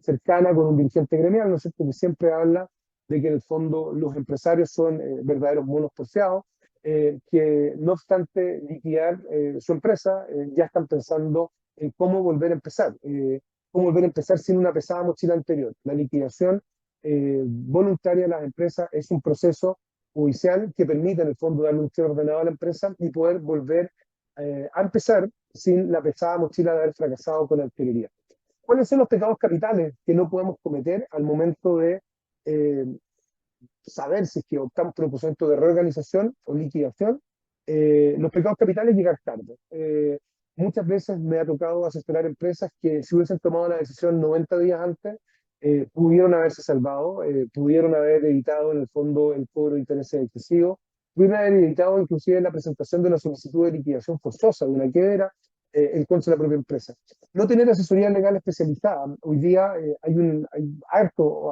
cercana con un dirigente gremial, ¿no es cierto?, que siempre habla de que en el fondo los empresarios son verdaderos monos porfiados, que no obstante liquidar su empresa, ya están pensando en cómo volver a empezar sin una pesada mochila anterior. La liquidación voluntaria de las empresas es un proceso judicial que permite en el fondo darle un cierre ordenado a la empresa y poder volver a empezar sin la pesada mochila de haber fracasado con anterioridad. ¿Cuáles son los pecados capitales que no podemos cometer al momento de eh, saber si es que optamos por un procedimiento de reorganización o liquidación? Los pecados capitales llegar tarde. Muchas veces me ha tocado asesorar empresas que si hubiesen tomado la decisión 90 días antes, pudieron haberse salvado, pudieron haber evitado en el fondo el cobro de intereses excesivos, pudieron haber evitado inclusive la presentación de una solicitud de liquidación forzosa, de una quiebra, en contra de la propia empresa. No tener asesoría legal especializada. Hoy día hay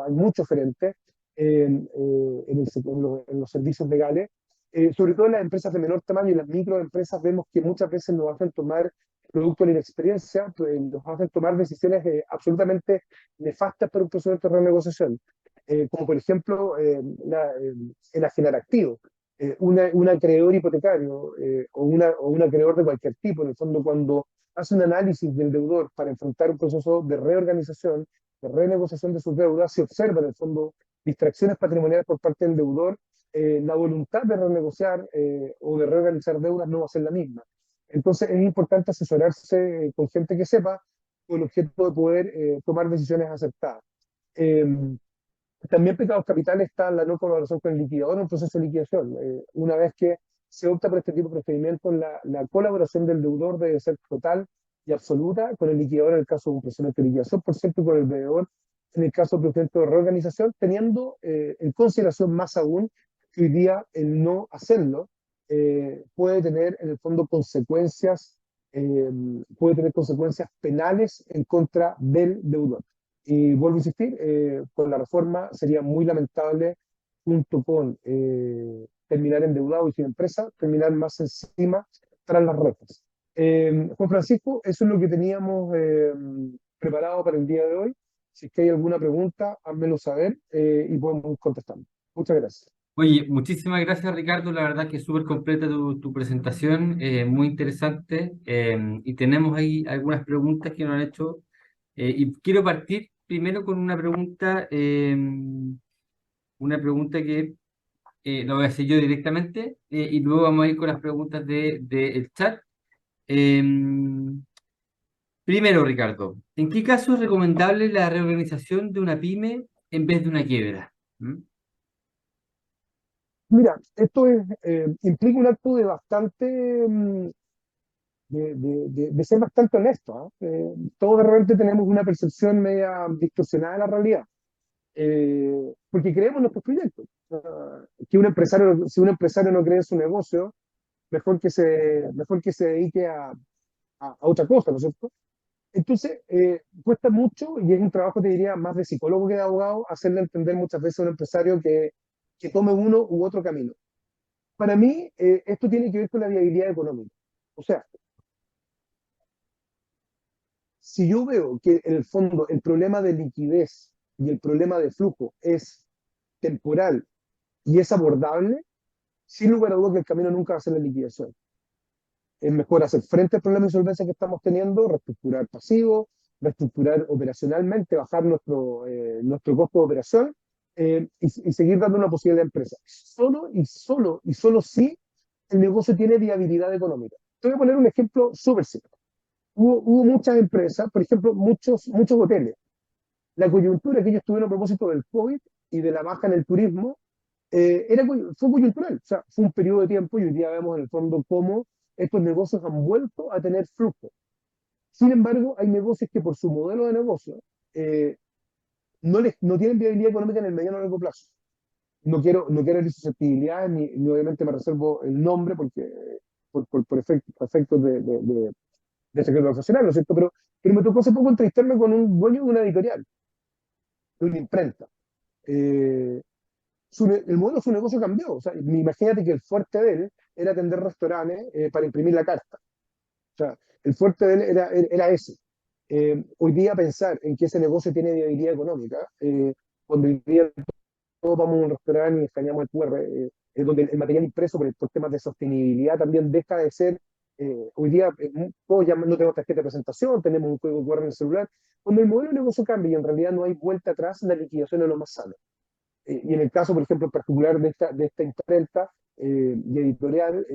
muchos gerentes en los servicios legales, sobre todo en las empresas de menor tamaño y las microempresas, vemos que muchas veces nos hacen tomar, producto de la inexperiencia, pues, nos hacen tomar decisiones absolutamente nefastas para un procedimiento de renegociación, como por ejemplo enajenar activos. Un acreedor hipotecario o un acreedor de cualquier tipo, en el fondo, cuando hace un análisis del deudor para enfrentar un proceso de reorganización, de renegociación de sus deudas, se observa en el fondo distracciones patrimoniales por parte del deudor, la voluntad de renegociar o de reorganizar deudas no va a ser la misma. Entonces es importante asesorarse con gente que sepa con el objeto de poder tomar decisiones acertadas. Eh, También pecados capitales está la no colaboración con el liquidador en un proceso de liquidación. Una vez que se opta por este tipo de procedimientos, la colaboración del deudor debe ser total y absoluta con el liquidador en el caso de un procedimiento de liquidación, por cierto, con el veedor en el caso de procedimiento de reorganización, teniendo en consideración más aún que hoy día el no hacerlo puede tener en el fondo eh, consecuencias penales en contra del deudor. Y vuelvo a insistir, con la reforma sería muy lamentable, junto con terminar endeudado y sin empresa, terminar más encima tras las rejas. Juan Francisco, eso es lo que teníamos preparado para el día de hoy. Si es que hay alguna pregunta, házmelo saber y podemos contestar. Muchas gracias. Oye, muchísimas gracias Ricardo, la verdad que es súper completa tu presentación, muy interesante, y tenemos ahí algunas preguntas que nos han hecho, y quiero partir primero con una pregunta que la voy a hacer yo directamente, y luego vamos a ir con las preguntas del chat. Em, Primero, Ricardo, ¿en qué caso es recomendable la reorganización de una pyme en vez de una quiebra? ¿Mm? Mira, implica un acto de de ser bastante honesto, ¿ah? Todos de repente tenemos una percepción media distorsionada de la realidad, porque creemos en nuestros proyectos. Que un empresario, si un empresario no cree en su negocio, mejor que se dedique a otra cosa, ¿no es cierto? Entonces, cuesta mucho y es un trabajo, te diría, más de psicólogo que de abogado, hacerle entender muchas veces a un empresario que tome uno u otro camino. Para mí, esto tiene que ver con la viabilidad económica. O sea, si yo veo que en el fondo el problema de liquidez y el problema de flujo es temporal y es abordable, sin lugar a dudas que el camino nunca va a ser la liquidación. Es mejor hacer frente al problema de insolvencia que estamos teniendo, reestructurar pasivos, reestructurar operacionalmente, bajar nuestro costo de operación y seguir dando una posibilidad de empresa. Solo si el negocio tiene viabilidad económica. Te voy a poner un ejemplo súper simple. Hubo muchas empresas, por ejemplo, muchos hoteles. La coyuntura que ellos tuvieron a propósito del COVID y de la baja en el turismo fue coyuntural. O sea, fue un periodo de tiempo y hoy día vemos en el fondo cómo estos negocios han vuelto a tener flujo. Sin embargo, hay negocios que por su modelo de negocio eh, no tienen viabilidad económica en el mediano o largo plazo. No quiero herir susceptibilidades ni obviamente me reservo el nombre porque por efectos de secreto profesional, ¿no es cierto? Pero me tocó hace poco entrevistarme con un dueño de una editorial, de una imprenta. Eh, el modelo de su negocio cambió. O sea, imagínate que el fuerte de él era atender restaurantes para imprimir la carta. O sea, el fuerte de él era ese. Hoy día pensar en que ese negocio tiene viabilidad económica, cuando hoy día todos vamos a un restaurante y escaneamos el QR, donde el material impreso por temas de sostenibilidad también deja de ser, hoy día todos ya no tenemos tarjeta de presentación, tenemos un código QR en el celular. Cuando el modelo de negocio cambia y en realidad no hay vuelta atrás, la liquidación es lo más sano. Y en el caso, por ejemplo, en particular de esta imprenta y editorial,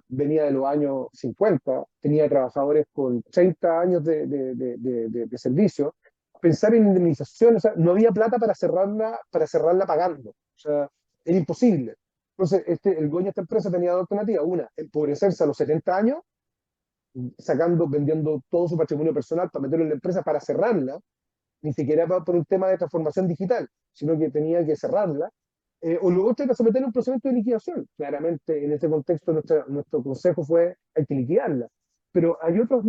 venía de los años 50, tenía trabajadores con 30 años de servicio. Pensar en indemnización, o sea, no había plata para cerrarla pagando. O sea, era imposible. Entonces, el dueño de esta empresa tenía dos alternativas. Una, empobrecerse a los 70 años, vendiendo todo su patrimonio personal para meterlo en la empresa para cerrarla, ni siquiera por un tema de transformación digital, sino que tenía que cerrarla, o luego tenía que someter un procedimiento de liquidación. Claramente, en este contexto, nuestro consejo fue hay que liquidarla. Pero hay otros,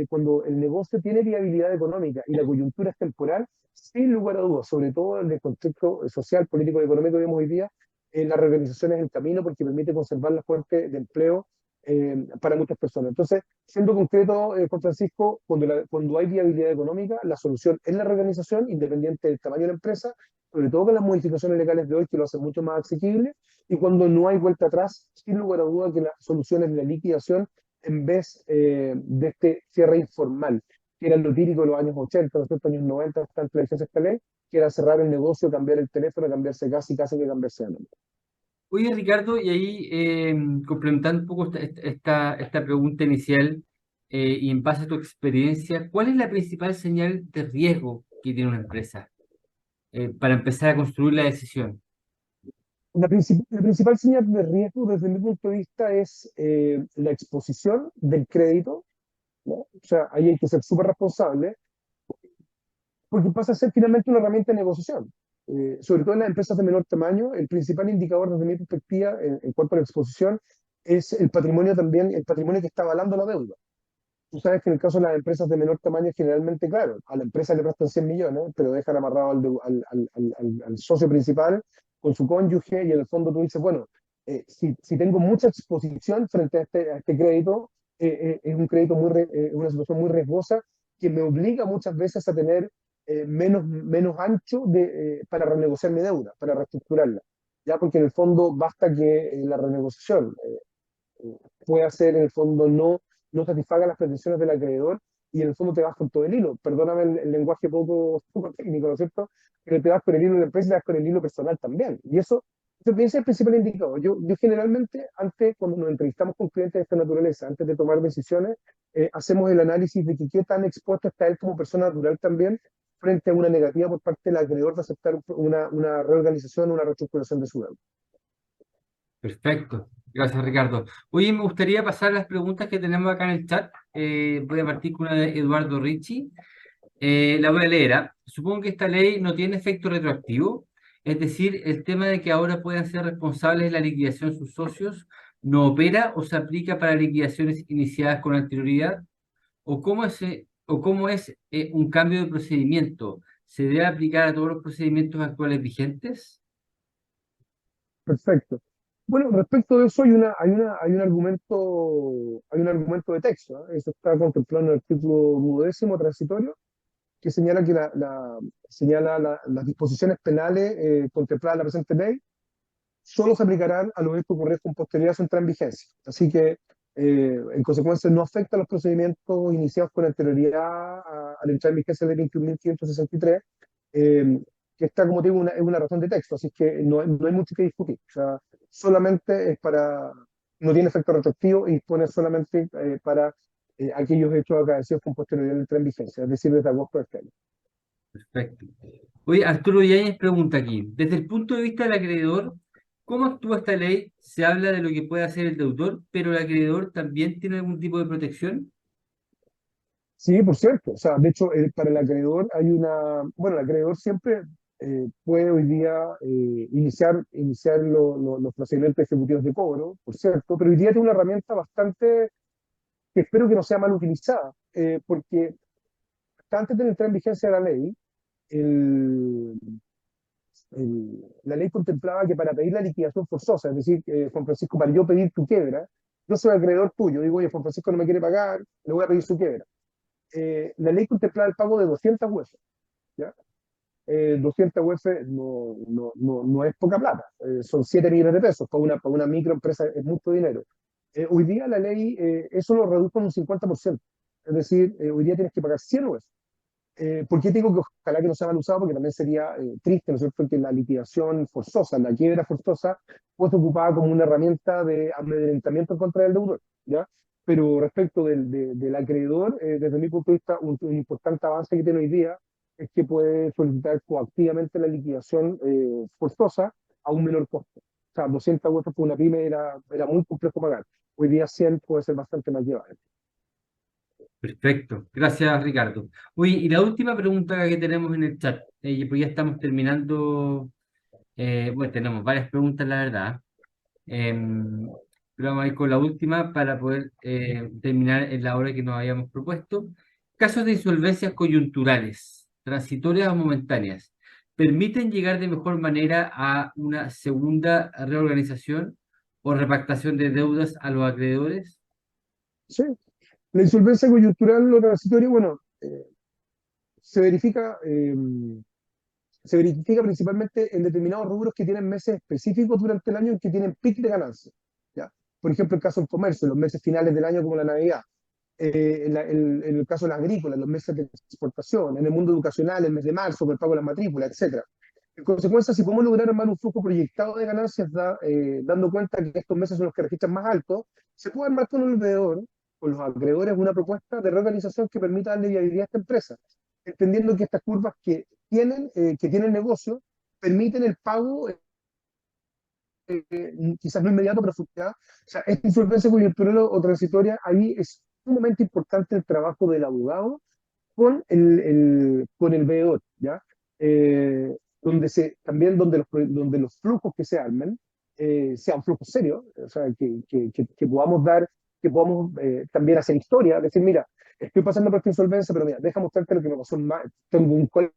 cuando el negocio tiene viabilidad económica y la coyuntura es temporal, sin lugar a dudas, sobre todo en el contexto social, político y económico que vemos hoy día, la reorganización es el camino porque permite conservar la fuente de empleo para muchas personas. Entonces, siendo concreto, Juan Francisco, cuando hay viabilidad económica, la solución es la reorganización, independiente del tamaño de la empresa, sobre todo con las modificaciones legales de hoy que lo hacen mucho más asequible, y cuando no hay vuelta atrás, sin lugar a duda que la solución es la liquidación en vez de este cierre informal, que era lo típico de los años 80, los años 90, tanto la vigencia esta ley, que era cerrar el negocio, cambiar el teléfono, cambiarse casi que cambiarse de nombre. Oye, Ricardo, y ahí complementando un poco esta pregunta inicial, y en base a tu experiencia, ¿cuál es la principal señal de riesgo que tiene una empresa para empezar a construir la decisión? La principal señal de riesgo desde mi punto de vista es la exposición del crédito, ¿no? O sea, ahí hay que ser súper responsable porque pasa a ser finalmente una herramienta de negociación. Sobre todo en las empresas de menor tamaño, el principal indicador desde mi perspectiva en cuanto a la exposición es el patrimonio también, el patrimonio que está avalando la deuda. Tú sabes que en el caso de las empresas de menor tamaño, generalmente, claro, a la empresa le prestan 100 millones, pero dejan amarrado al socio principal con su cónyuge y en el fondo tú dices, bueno, si tengo mucha exposición frente a este crédito, es un crédito una situación muy riesgosa que me obliga muchas veces a tener menos ancho para renegociar mi deuda, para reestructurarla. Ya porque en el fondo basta que la renegociación puede ser en el fondo no satisfaga las pretensiones del acreedor y en el fondo te vas con todo el hilo. Perdóname el lenguaje poco técnico, ¿no es cierto? Pero te vas con el hilo de la empresa y te vas con el hilo personal también. Y eso piensa el principal indicador. Yo generalmente, antes, cuando nos entrevistamos con clientes de esta naturaleza, antes de tomar decisiones, hacemos el análisis de que qué tan expuesto está él como persona natural también frente a una negativa por parte del acreedor de aceptar una reorganización, una reestructuración de su deuda. Perfecto, gracias Ricardo. Oye, me gustaría pasar las preguntas que tenemos acá en el chat. Voy a partir con una de Eduardo Ricci. La voy a leer. ¿Ah? Supongo que esta ley no tiene efecto retroactivo, es decir, el tema de que ahora puedan ser responsables de la liquidación sus socios no opera o se aplica para liquidaciones iniciadas con anterioridad, o cómo es un cambio de procedimiento. ¿Se debe aplicar a todos los procedimientos actuales vigentes? Perfecto. Bueno, respecto de eso hay un argumento de texto, ¿eh? Eso está contemplado en el artículo 10º transitorio, que señala que las disposiciones penales contempladas en la presente ley solo se aplicarán a los hechos ocurridos con posterioridad a su entrada en vigencia. Así que En consecuencia, no afecta a los procedimientos iniciados con anterioridad a la entrada en vigencia del 21.563, eh, que está, como te digo, es una razón de texto, así que no hay mucho que discutir. O sea, solamente es para, no tiene efecto retroactivo y pone solamente para aquellos hechos acaecidos con posterioridad a la entrada en vigencia, es decir, desde agosto de este año. Perfecto. Oye, Arturo Yáñez pregunta aquí, desde el punto de vista del acreedor, ¿cómo actúa esta ley? Se habla de lo que puede hacer el deudor, pero el acreedor también tiene algún tipo de protección. Sí, por cierto. O sea, de hecho, para el acreedor hay una, bueno, el acreedor siempre puede hoy día iniciar los procedimientos ejecutivos de cobro, por cierto, pero hoy día tiene una herramienta bastante, que espero que no sea mal utilizada, porque hasta antes de entrar en vigencia la ley, el, la ley contemplaba que para pedir la liquidación forzosa, es decir, Juan Francisco, para yo pedir tu quiebra, yo soy acreedor tuyo, digo, oye, Juan Francisco no me quiere pagar, le voy a pedir su quiebra. La ley contemplaba el pago de 200 UF, ¿ya? 200 UF no es poca plata, son 7 millones de pesos, para una microempresa es mucho dinero. Hoy día la ley eso lo redujo en un 50%, es decir, hoy día tienes que pagar 100 UF. ¿Por qué digo que ojalá que no sea mal usado? Porque también sería triste, ¿no es cierto?, que la liquidación forzosa, la quiebra forzosa, fuese ocupada como una herramienta de amedrentamiento en contra del deudor, ¿ya? Pero respecto del acreedor, desde mi punto de vista, un importante avance que tiene hoy día es que puede solicitar coactivamente la liquidación forzosa a un menor costo. O sea, 200 UF por una pyme era muy complejo pagar. Hoy día 100 puede ser bastante más llevable. Perfecto, gracias Ricardo. Oye, y la última pregunta que tenemos en el chat, pues ya estamos terminando, bueno, tenemos varias preguntas, la verdad. Pero vamos a ir con la última para poder terminar en la hora que nos habíamos propuesto. Casos de insolvencias coyunturales, transitorias o momentáneas, ¿permiten llegar de mejor manera a una segunda reorganización o repactación de deudas a los acreedores? Sí. La insolvencia coyuntural o transitoria, bueno, se verifica, se verifica principalmente en determinados rubros que tienen meses específicos durante el año en que tienen pic de ganancia, ¿ya? Por ejemplo, el caso del comercio, los meses finales del año como la Navidad. En el caso de las agrícolas, los meses de exportación. En el mundo educacional, el mes de marzo, por el pago de las matrículas, etcétera. En consecuencia, si podemos lograr armar un flujo proyectado de ganancias, dando cuenta que estos meses son los que registran más alto, se puede armar con el veedor, con los acreedores, una propuesta de reorganización que permita darle viabilidad a esta empresa, entendiendo que estas curvas que tienen negocio permiten el pago, quizás no inmediato, pero fructífero. O sea, esta insolvencia coyuntural o transitoria, ahí es sumamente importante el trabajo del abogado con el veedor, ¿ya? También donde los flujos que se armen sean flujos serios, o sea, que podamos también hacer historia, decir, mira, estoy pasando por esta insolvencia, pero mira, deja mostrarte lo que me pasó en tengo un colegio,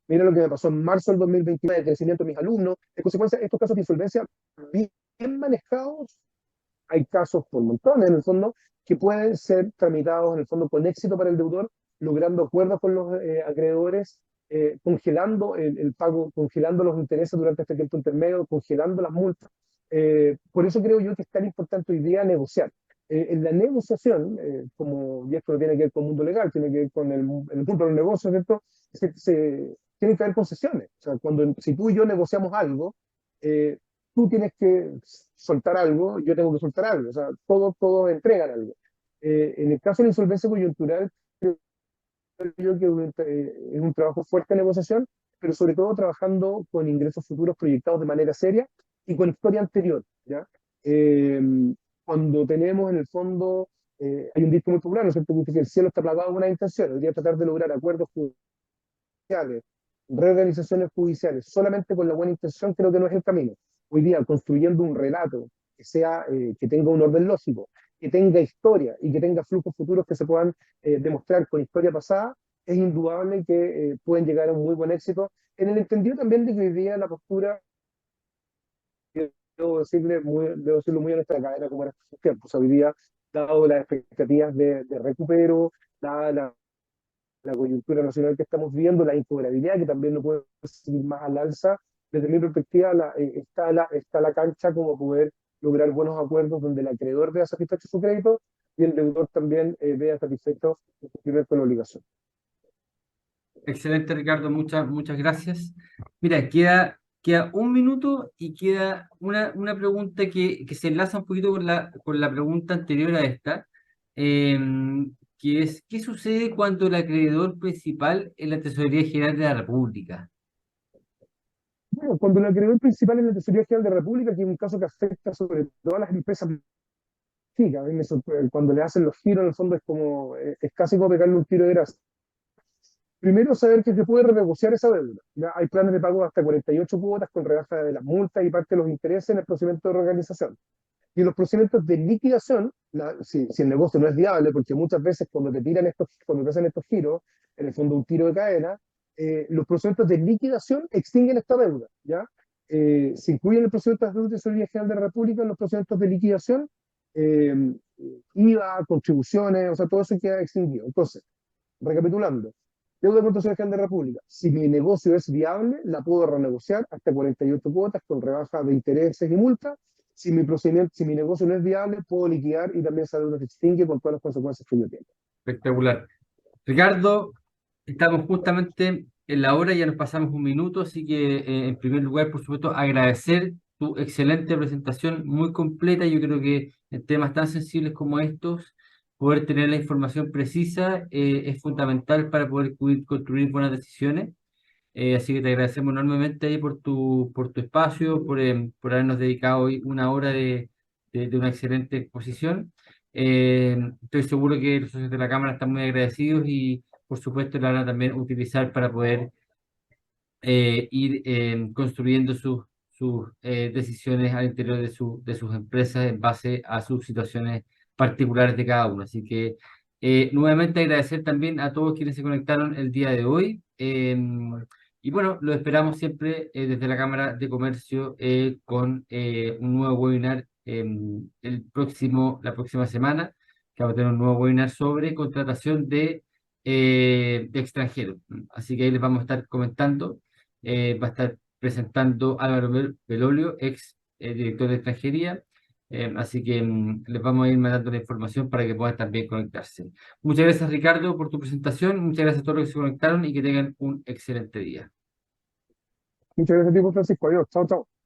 mira lo que me pasó en marzo del 2029, el crecimiento de mis alumnos. En consecuencia, estos casos de insolvencia bien manejados, hay casos por montones en el fondo que pueden ser tramitados en el fondo con éxito para el deudor, logrando acuerdos con los acreedores, congelando el pago, congelando los intereses durante este tiempo intermedio, congelando las multas. Por eso creo yo que es tan importante hoy día negociar. En la negociación, y esto no tiene que ver con el mundo legal, tiene que ver con el mundo de los negocios, ¿cierto? Tienen que haber concesiones. O sea, si tú y yo negociamos algo, eh, tú tienes que soltar algo, yo tengo que soltar algo, o sea, todos entregan algo. En el caso de la insolvencia coyuntural, creo yo que es un trabajo fuerte de negociación, pero sobre todo trabajando con ingresos futuros proyectados de manera seria y con historia anterior, ¿ya? Eh, Cuando tenemos en el fondo, hay un dicho muy popular, ¿no es cierto?, que dice que el cielo está plagado de buenas intenciones, hoy día tratar de lograr acuerdos judiciales, reorganizaciones judiciales, solamente con la buena intención, creo que no es el camino. Hoy día, construyendo un relato que tenga un orden lógico, que tenga historia y que tenga flujos futuros que se puedan demostrar con historia pasada, es indudable que pueden llegar a un muy buen éxito, en el entendido también de que hoy día la postura, debo decirlo muy honesta, la cadena como era en estos tiempos. Hoy día, dado las expectativas de recupero, dada la coyuntura nacional que estamos viendo, la incobrabilidad que también no puede seguir más al alza, desde mi perspectiva, está la cancha como poder lograr buenos acuerdos donde el acreedor vea satisfecho su crédito y el deudor también vea satisfecho el cumplimiento de la obligación. Excelente, Ricardo, muchas gracias. Mira, queda un minuto y queda una pregunta que se enlaza un poquito con la pregunta anterior a esta, eh, que es, ¿qué sucede cuando el acreedor principal es la Tesorería General de la República? Bueno, cuando el acreedor principal es la Tesorería General de la República, que es un caso que afecta sobre todas las empresas chicas, a mí cuando le hacen los giros, en el fondo es como, es casi como pegarle un tiro de gracia. Primero, saber que se puede renegociar esa deuda. ¿Ya? Hay planes de pago hasta 48 cuotas con rebaja de las multas y parte de los intereses en el procedimiento de reorganización. Y en los procedimientos de liquidación, si el negocio no es viable, porque muchas veces cuando te hacen estos giros, en el fondo un tiro de cadena, los procedimientos de liquidación extinguen esta deuda, ¿ya? Se incluyen el procedimiento de deuda de Tesorería General de la República en los procedimientos de liquidación, eh, IVA, contribuciones, o sea, todo eso queda extinguido. Entonces, recapitulando, deuda con Tesorería General de la República. Si mi negocio es viable, la puedo renegociar hasta 48 cuotas con rebaja de intereses y multas. Si mi negocio no es viable, puedo liquidar y también esa deuda se extingue con todas las consecuencias que yo tengo. Espectacular. Ricardo, estamos justamente en la hora, ya nos pasamos un minuto, así que en primer lugar, por supuesto, agradecer tu excelente presentación, muy completa. Yo creo que en temas tan sensibles como estos, poder tener la información precisa es fundamental para poder construir buenas decisiones. Así que te agradecemos enormemente ahí por tu espacio, por habernos dedicado hoy una hora de una excelente exposición. Estoy seguro que los socios de la Cámara están muy agradecidos y, por supuesto, la van a también utilizar para poder ir construyendo sus decisiones al interior de sus empresas en base a sus situaciones particulares de cada uno. Así que nuevamente agradecer también a todos quienes se conectaron el día de hoy. Y bueno, lo esperamos siempre desde la Cámara de Comercio con un nuevo webinar la próxima semana, que vamos a tener un nuevo webinar sobre contratación de extranjeros. Así que ahí les vamos a estar comentando. Va a estar presentando Álvaro Belolio, ex director de extranjería. Así que les vamos a ir mandando la información para que puedan también conectarse. Muchas gracias, Ricardo, por tu presentación. Muchas gracias a todos los que se conectaron y que tengan un excelente día. Muchas gracias a ti, Francisco. Adiós. Chao, chao.